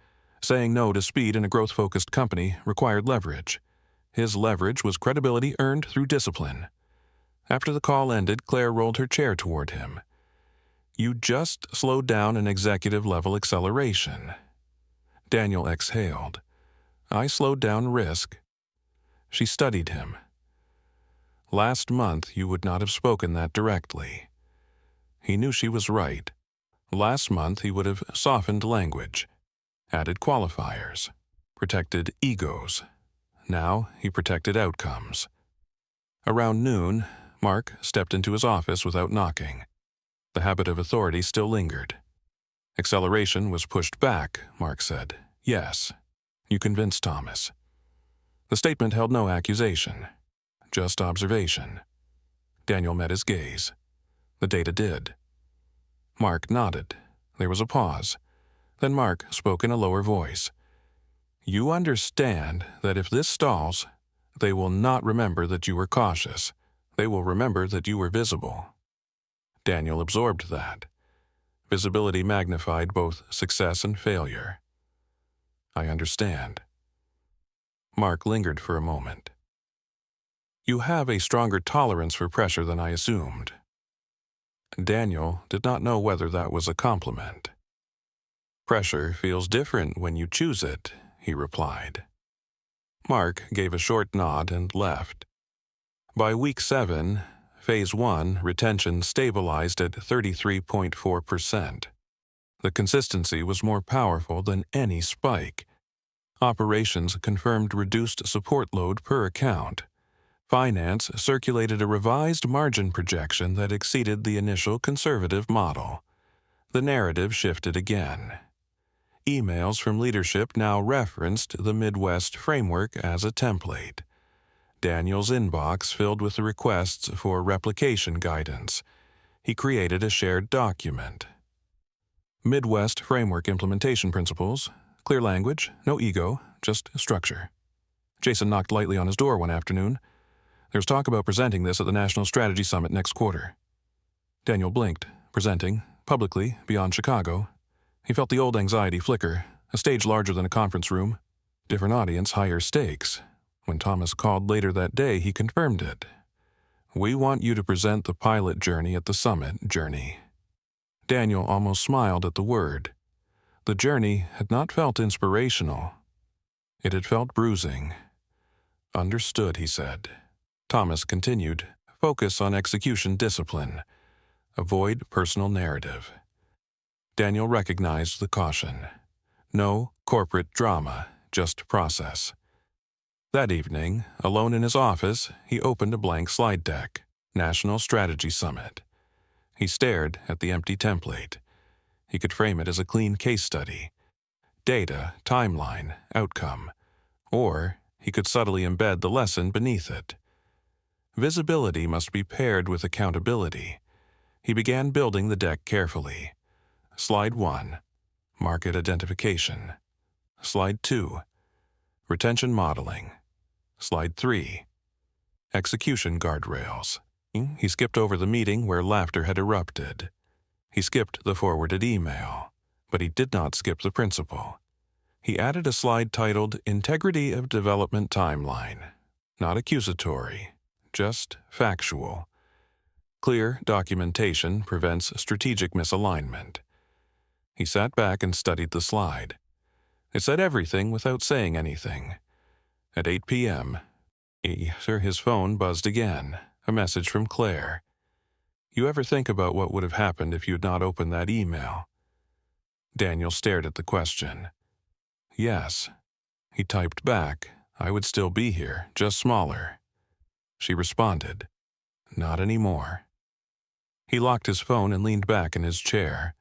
Speaker 1: Saying no to speed in a growth-focused company required leverage. His leverage was credibility earned through discipline. After the call ended, Claire rolled her chair toward him. You just slowed down an executive-level acceleration. Daniel exhaled. I slowed down risk. She studied him. Last month, you would not have spoken that directly. He knew she was right. Last month, he would have softened language, added qualifiers, protected egos. Now, he protected outcomes. Around noon, Mark stepped into his office without knocking. The habit of authority still lingered. Acceleration was pushed back, Mark said. Yes, you convinced Thomas. The statement held no accusation, just observation. Daniel met his gaze. The data did. Mark nodded. There was a pause. Then Mark spoke in a lower voice. You understand that if this stalls, they will not remember that you were cautious. They will remember that you were visible. Daniel absorbed that. Visibility magnified both success and failure. I understand. Mark lingered for a moment. You have a stronger tolerance for pressure than I assumed. Daniel did not know whether that was a compliment. Pressure feels different when you choose it, he replied. Mark gave a short nod and left. By week 7, Phase 1 retention stabilized at 33.4%. The consistency was more powerful than any spike. Operations confirmed reduced support load per account. Finance circulated a revised margin projection that exceeded the initial conservative model. The narrative shifted again. Emails from leadership now referenced the Midwest framework as a template. Daniel's inbox filled with the requests for replication guidance. He created a shared document. Midwest Framework Implementation Principles. Clear language, no ego, just structure. Jason knocked lightly on his door one afternoon. There's talk about presenting this at the National Strategy Summit next quarter. Daniel blinked, presenting, publicly, beyond Chicago. He felt the old anxiety flicker, a stage larger than a conference room. Different audience, higher stakes. When Thomas called later that day, he confirmed it. We want you to present the pilot journey at the summit journey. Daniel almost smiled at the word. The journey had not felt inspirational. It had felt bruising. Understood, he said. Thomas continued, focus on execution discipline. Avoid personal narrative. Daniel recognized the caution. No corporate drama, just process. That evening, alone in his office, he opened a blank slide deck, National Strategy Summit. He stared at the empty template. He could frame it as a clean case study. Data, timeline, outcome. Or he could subtly embed the lesson beneath it. Visibility must be paired with accountability. He began building the deck carefully. Slide 1, market identification. Slide 2, retention modeling. Slide 3, execution guardrails. He skipped over the meeting where laughter had erupted. He skipped the forwarded email, but he did not skip the principle. He added a slide titled Integrity of Development Timeline. Not accusatory, just factual. Clear documentation prevents strategic misalignment. He sat back and studied the slide. It said everything without saying anything. At 8 p.m., his phone buzzed again, a message from Claire. You ever think about what would have happened if you had not opened that email? Daniel stared at the question. Yes. He typed back, I would still be here, just smaller. She responded, not anymore. He locked his phone and leaned back in his chair.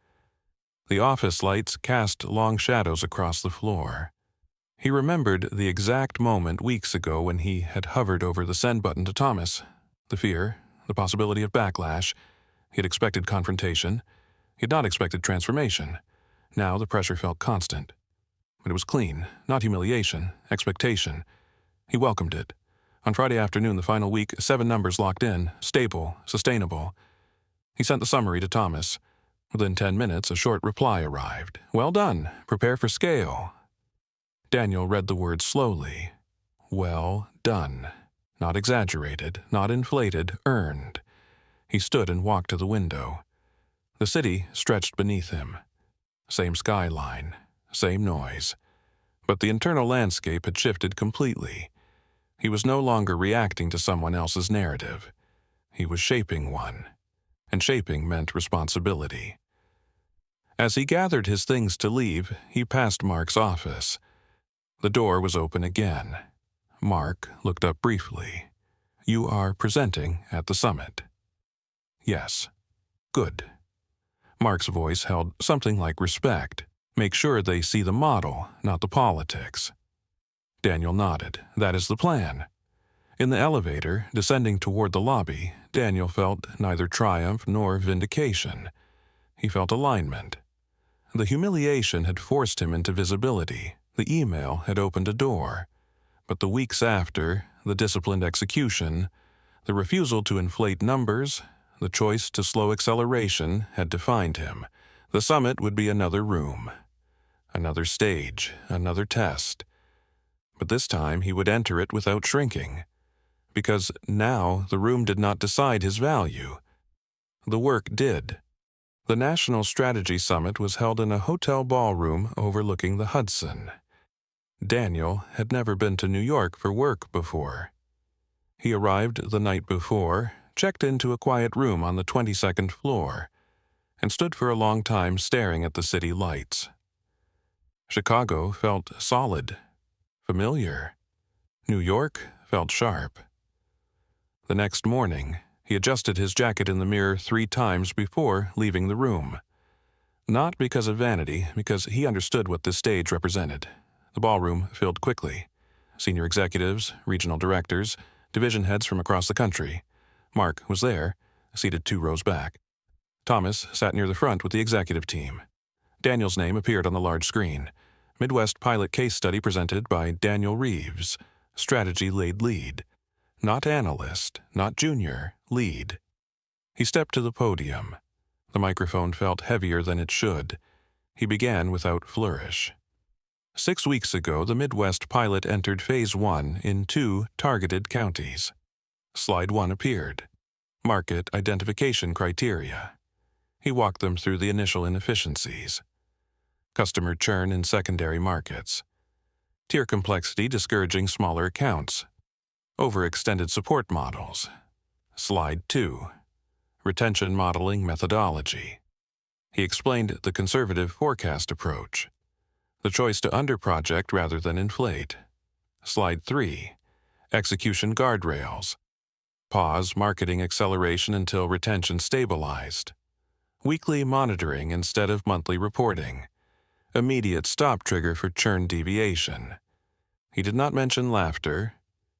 Speaker 1: The office lights cast long shadows across the floor. He remembered the exact moment weeks ago when he had hovered over the send button to Thomas. The fear, the possibility of backlash. He had expected confrontation. He had not expected transformation. Now the pressure felt constant. But it was clean, not humiliation, expectation. He welcomed it. On Friday afternoon, the final week, 7 numbers locked in, stable, sustainable. He sent the summary to Thomas. Within 10 minutes, a short reply arrived. Well done. Prepare for scale. Daniel read the words slowly. Well done. Not exaggerated, not inflated, earned. He stood and walked to the window. The city stretched beneath him. Same skyline, same noise. But the internal landscape had shifted completely. He was no longer reacting to someone else's narrative. He was shaping one. And shaping meant responsibility. As he gathered his things to leave, he passed Mark's office. The door was open again. Mark looked up briefly. You are presenting at the summit. Yes. Good. Mark's voice held something like respect. Make sure they see the model, not the politics. Daniel nodded. That is the plan. In the elevator, descending toward the lobby, Daniel felt neither triumph nor vindication. He felt alignment. The humiliation had forced him into visibility. The email had opened a door. But the weeks after, the disciplined execution, the refusal to inflate numbers, the choice to slow acceleration had defined him. The summit would be another room, another stage, another test. But this time he would enter it without shrinking. Because now the room did not decide his value. The work did. The National Strategy Summit was held in a hotel ballroom overlooking the Hudson. Daniel had never been to New York for work before. He arrived the night before, checked into a quiet room on the 22nd floor, and stood for a long time staring at the city lights. Chicago felt solid, familiar. New York felt sharp. The next morning, he adjusted his jacket in the mirror 3 times before leaving the room. Not because of vanity, because he understood what this stage represented. The ballroom filled quickly. Senior executives, regional directors, division heads from across the country. Mark was there, seated 2 rows back. Thomas sat near the front with the executive team. Daniel's name appeared on the large screen. Midwest Pilot Case Study presented by Daniel Reeves. Strategy laid lead. Not analyst, not junior, lead. He stepped to the podium. The microphone felt heavier than it should. He began without flourish. 6 weeks ago, the Midwest pilot entered Phase 1 in 2 targeted counties. Slide 1 appeared. Market identification criteria. He walked them through the initial inefficiencies. Customer churn in secondary markets. Tier complexity discouraging smaller accounts. Overextended support models. Slide 2. Retention modeling methodology. He explained the conservative forecast approach. The choice to underproject rather than inflate. Slide 3. Execution guardrails. Pause marketing acceleration until retention stabilized. Weekly monitoring instead of monthly reporting. Immediate stop trigger for churn deviation. He did not mention laughter.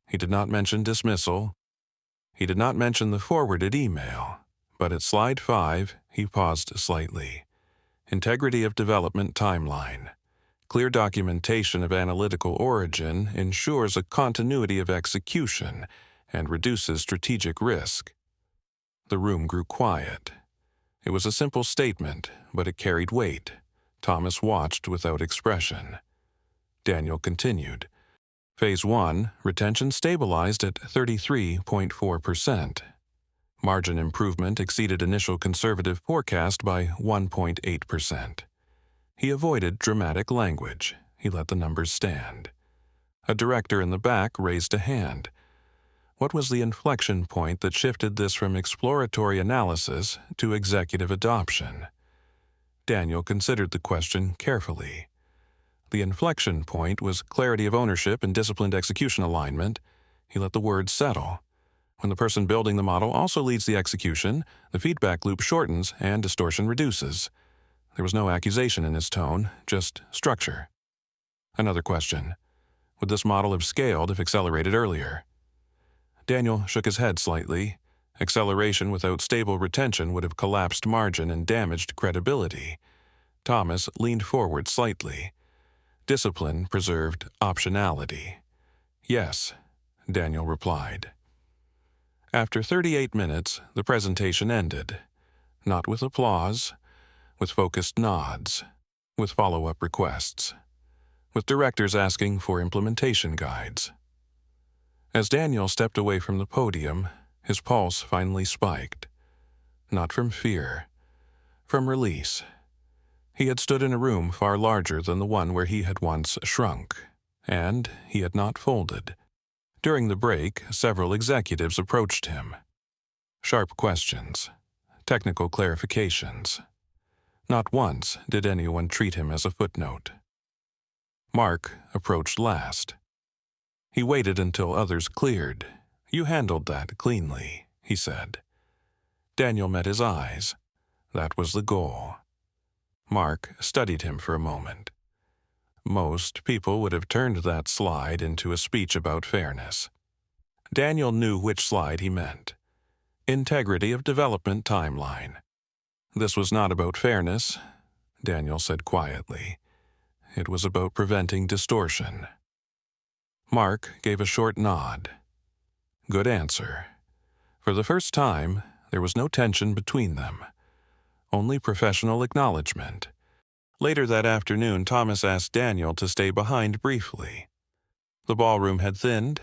Speaker 1: He did not mention dismissal. He did not mention the forwarded email. But at slide 5, he paused slightly. Integrity of development timeline. Clear documentation of analytical origin ensures a continuity of execution and reduces strategic risk. The room grew quiet. It was a simple statement, but it carried weight. Thomas watched without expression. Daniel continued. Phase 1, retention stabilized at 33.4%. Margin improvement exceeded initial conservative forecast by 1.8%. He avoided dramatic language. He let the numbers stand. A director in the back raised a hand. What was the inflection point that shifted this from exploratory analysis to executive adoption? Daniel considered the question carefully. The inflection point was clarity of ownership and disciplined execution alignment. He let the words settle. When the person building the model also leads the execution, the feedback loop shortens and distortion reduces. There was no accusation in his tone, just structure. Another question. Would this model have scaled if accelerated earlier? Daniel shook his head slightly. Acceleration without stable retention would have collapsed margin and damaged credibility. Thomas leaned forward slightly. Discipline preserved optionality. Yes, Daniel replied. After 38 minutes, the presentation ended. Not with applause, with focused nods, with follow-up requests, with directors asking for implementation guides. As Daniel stepped away from the podium, his pulse finally spiked. Not from fear, from release. He had stood in a room far larger than the one where he had once shrunk, and he had not folded. During the break, several executives approached him. Sharp questions, technical clarifications. Not once did anyone treat him as a footnote. Mark approached last. He waited until others cleared. "You handled that cleanly," he said. Daniel met his eyes. That was the goal. Mark studied him for a moment. Most people would have turned that slide into a speech about fairness. Daniel knew which slide he meant. Integrity of development timeline. This was not about fairness, Daniel said quietly. It was about preventing distortion. Mark gave a short nod. Good answer. For the first time, there was no tension between them. Only professional acknowledgement. Later that afternoon, Thomas asked Daniel to stay behind briefly. The ballroom had thinned,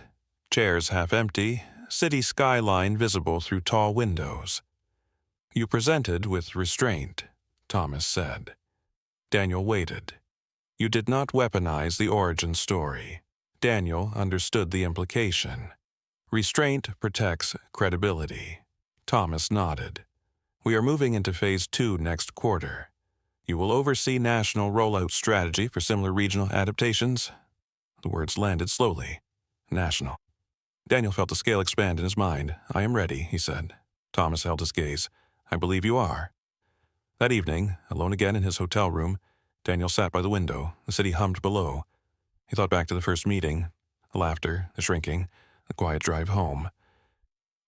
Speaker 1: chairs half empty, city skyline visible through tall windows. You presented with restraint, Thomas said. Daniel waited. You did not weaponize the origin story. Daniel understood the implication. Restraint protects credibility. Thomas nodded. We are moving into Phase 2 next quarter. You will oversee national rollout strategy for similar regional adaptations. The words landed slowly. National. Daniel felt the scale expand in his mind. I am ready, he said. Thomas held his gaze. I believe you are. That evening, alone again in his hotel room, Daniel sat by the window. The city hummed below. He thought back to the first meeting, the laughter, the shrinking, the quiet drive home.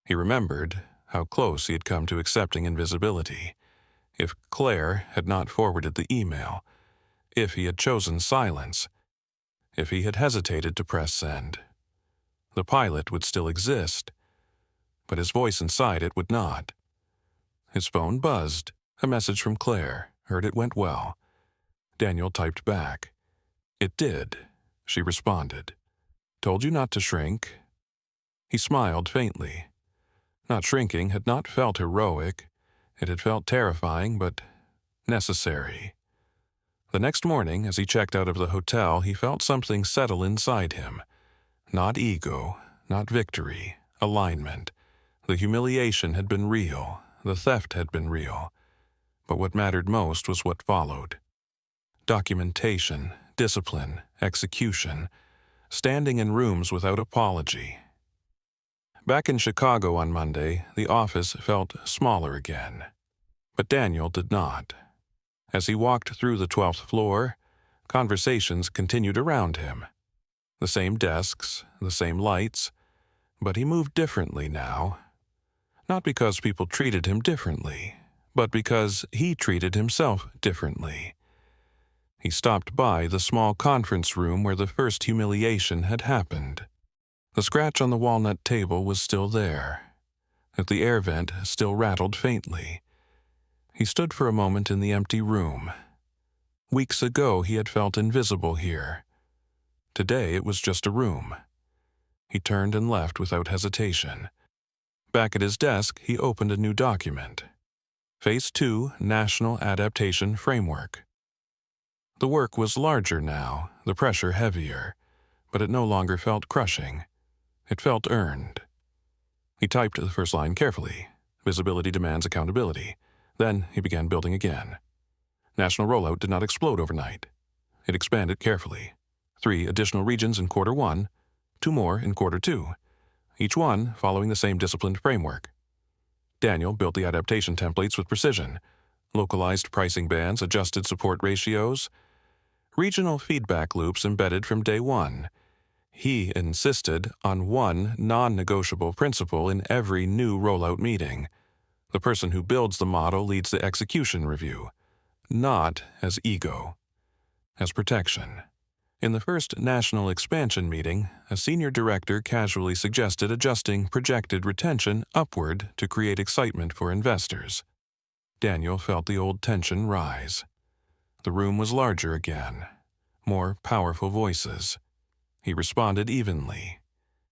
Speaker 1: He remembered how close he had come to accepting invisibility. If Claire had not forwarded the email, if he had chosen silence, if he had hesitated to press send. The pilot would still exist, but his voice inside it would not. His phone buzzed. A message from Claire. Heard it went well. Daniel typed back. It did, she responded. Told you not to shrink. He smiled faintly. Not shrinking had not felt heroic. It had felt terrifying, but necessary. The next morning, as he checked out of the hotel, he felt something settle inside him. Not ego, not victory, alignment. The humiliation had been real, the theft had been real. But what mattered most was what followed. Documentation, discipline, execution, standing in rooms without apology. Back in Chicago on Monday, the office felt smaller again. But Daniel did not. As he walked through the 12th floor, conversations continued around him. The same desks, the same lights, but he moved differently now. Not because people treated him differently, but because he treated himself differently. He stopped by the small conference room where the first humiliation had happened. The scratch on the walnut table was still there. The air vent still rattled faintly. He stood for a moment in the empty room. Weeks ago he had felt invisible here. Today it was just a room. He turned and left without hesitation. Back at his desk, he opened a new document. Phase 2 National Adaptation Framework. The work was larger now, the pressure heavier, but it no longer felt crushing. It felt earned. He typed the first line carefully. Visibility demands accountability. Then he began building again. National rollout did not explode overnight. It expanded carefully. 3 additional regions in Q1, 2 more in Q2, each one following the same disciplined framework. Daniel built the adaptation templates with precision, localized pricing bands, adjusted support ratios, regional feedback loops embedded from day one. He insisted on one non-negotiable principle in every new rollout meeting. The person who builds the model leads the execution review, not as ego, as protection. In the first national expansion meeting, a senior director casually suggested adjusting projected retention upward to create excitement for investors. Daniel felt the old tension rise. The room was larger again, more powerful voices. He responded evenly.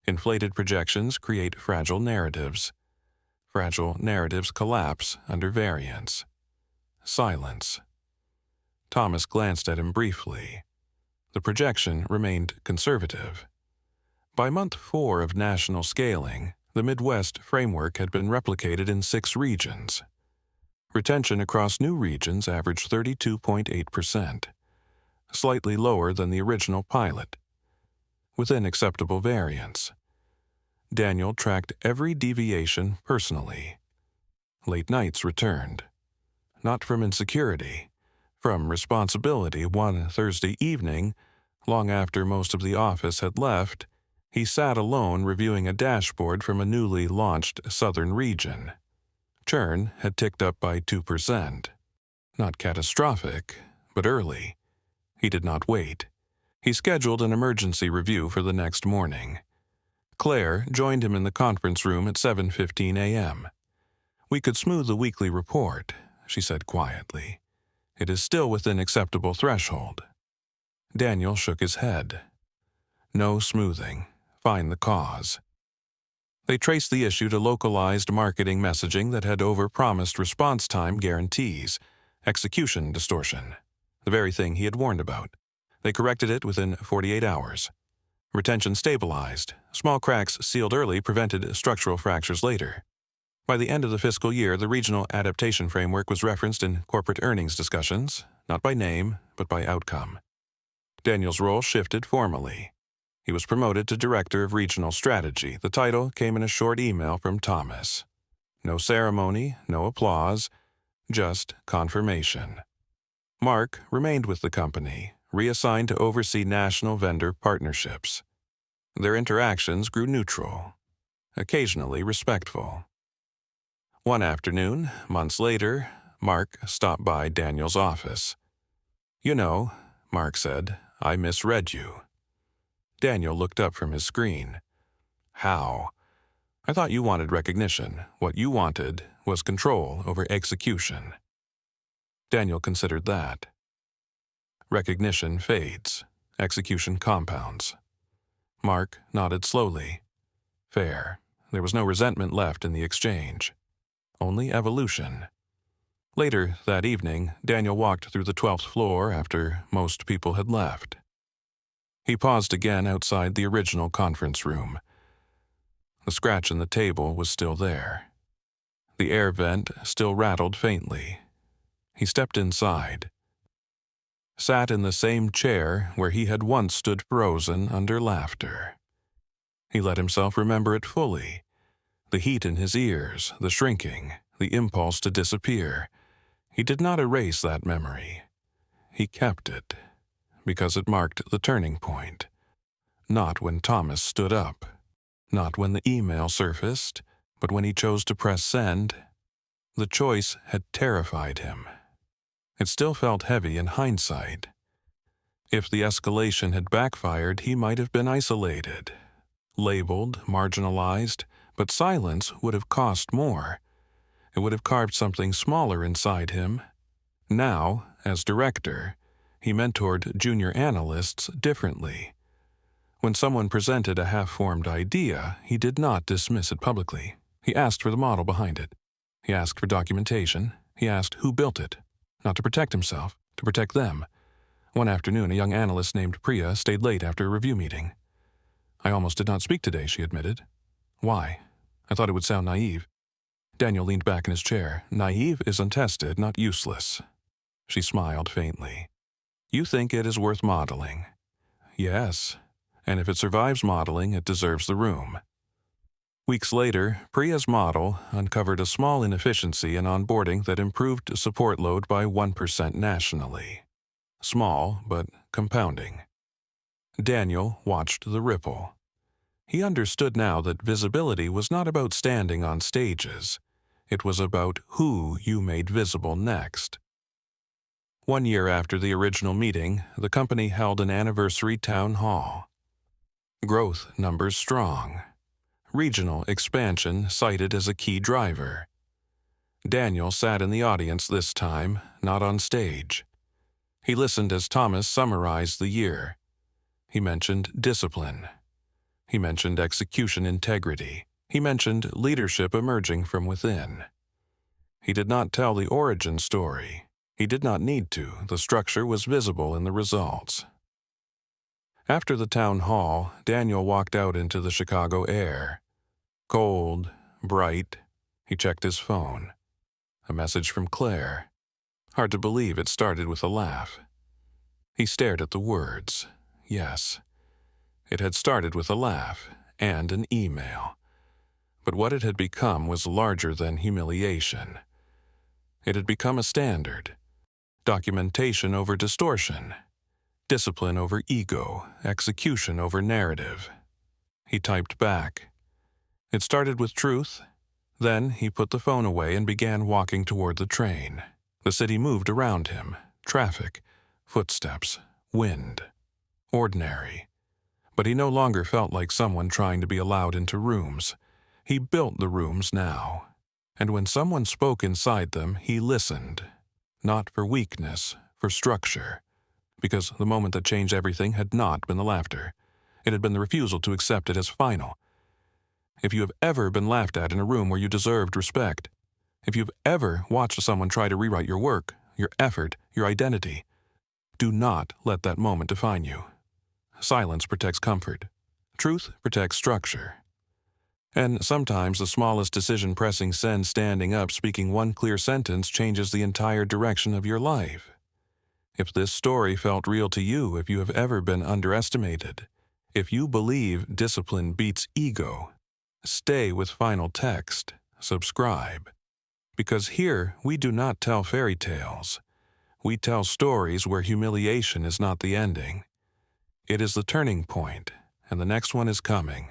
Speaker 1: Inflated projections create fragile narratives. Fragile narratives collapse under variance. Silence. Thomas glanced at him briefly. The projection remained conservative. By month 4 of national scaling, the Midwest framework had been replicated in 6 regions. Retention across new regions averaged 32.8%, slightly lower than the original pilot, within acceptable variance. Daniel tracked every deviation personally. Late nights returned, not from insecurity, from responsibility. One Thursday evening, long after most of the office had left, he sat alone reviewing a dashboard from a newly launched southern region. Churn had ticked up by 2%. Not catastrophic, but early. He did not wait. He scheduled an emergency review for the next morning. Claire joined him in the conference room at 7:15 a.m. "We could smooth the weekly report," she said quietly. "It is still within acceptable threshold." Daniel shook his head. No smoothing. Find the cause. They traced the issue to localized marketing messaging that had overpromised response time guarantees, execution distortion, the very thing he had warned about. They corrected it within 48 hours. Retention stabilized. Small cracks sealed early prevented structural fractures later. By the end of the fiscal year, the regional adaptation framework was referenced in corporate earnings discussions, not by name, but by outcome. Daniel's role shifted formally. He was promoted to Director of Regional Strategy. The title came in a short email from Thomas. No ceremony, no applause, just confirmation. Mark remained with the company, reassigned to oversee national vendor partnerships. Their interactions grew neutral, occasionally respectful. One afternoon, months later, Mark stopped by Daniel's office. "You know," Mark said, "I misread you." Daniel looked up from his screen. "How?" "I thought you wanted recognition. What you wanted was control over execution." Daniel considered that. Recognition fades. Execution compounds. Mark nodded slowly. Fair. There was no resentment left in the exchange. Only evolution. Later that evening, Daniel walked through the 12th floor after most people had left. He paused again outside the original conference room. The scratch in the table was still there. The air vent still rattled faintly. He stepped inside. Sat in the same chair where he had once stood frozen under laughter. He let himself remember it fully. The heat in his ears, the shrinking, the impulse to disappear. He did not erase that memory. He kept it, because it marked the turning point. Not when Thomas stood up, not when the email surfaced, but when he chose to press send. The choice had terrified him. It still felt heavy in hindsight. If the escalation had backfired, he might have been isolated, labeled, marginalized, but silence would have cost more. It would have carved something smaller inside him. Now, as director, he mentored junior analysts differently. When someone presented a half-formed idea, he did not dismiss it publicly. He asked for the model behind it. He asked for documentation. He asked who built it. Not to protect himself, to protect them. One afternoon, a young analyst named Priya stayed late after a review meeting. "I almost did not speak today," she admitted. "Why?" "I thought it would sound naive." Daniel leaned back in his chair. "Naive is untested, not useless." She smiled faintly. "You think it is worth modeling?" "Yes. And if it survives modeling, it deserves the room." Weeks later, Priya's model uncovered a small inefficiency in onboarding that improved support load by 1% nationally. Small, but compounding. Daniel watched the ripple. He understood now that visibility was not about standing on stages. It was about who you made visible next. 1 year after the original meeting, the company held an anniversary town hall. Growth numbers strong. Regional expansion cited as a key driver. Daniel sat in the audience this time, not on stage. He listened as Thomas summarized the year. He mentioned discipline. He mentioned execution integrity. He mentioned leadership emerging from within. He did not tell the origin story. He did not need to. The structure was visible in the results. After the town hall, Daniel walked out into the Chicago air. Cold, bright. He checked his phone. A message from Claire. Hard to believe it started with a laugh. He stared at the words. Yes, it had started with a laugh and an email. But what it had become was larger than humiliation. It had become a standard. Documentation over distortion. Discipline over ego. Execution over narrative. He typed back. It started with truth. Then he put the phone away and began walking toward the train. The city moved around him. Traffic, footsteps, wind. Ordinary. But he no longer felt like someone trying to be allowed into rooms. He built the rooms now. And when someone spoke inside them, he listened. Not for weakness, for structure. Because the moment that changed everything had not been the laughter. It had been the refusal to accept it as final. If you have ever been laughed at in a room where you deserved respect, if you've ever watched someone try to rewrite your work, your effort, your identity, do not let that moment define you. Silence protects comfort. Truth protects structure. And sometimes the smallest decision pressing send standing up speaking one clear sentence changes the entire direction of your life. If this story felt real to you, if you have ever been underestimated, if you believe discipline beats ego, stay with Final Text, subscribe. Because here we do not tell fairy tales. We tell stories where humiliation is not the ending. It is the turning point, and the next one is coming.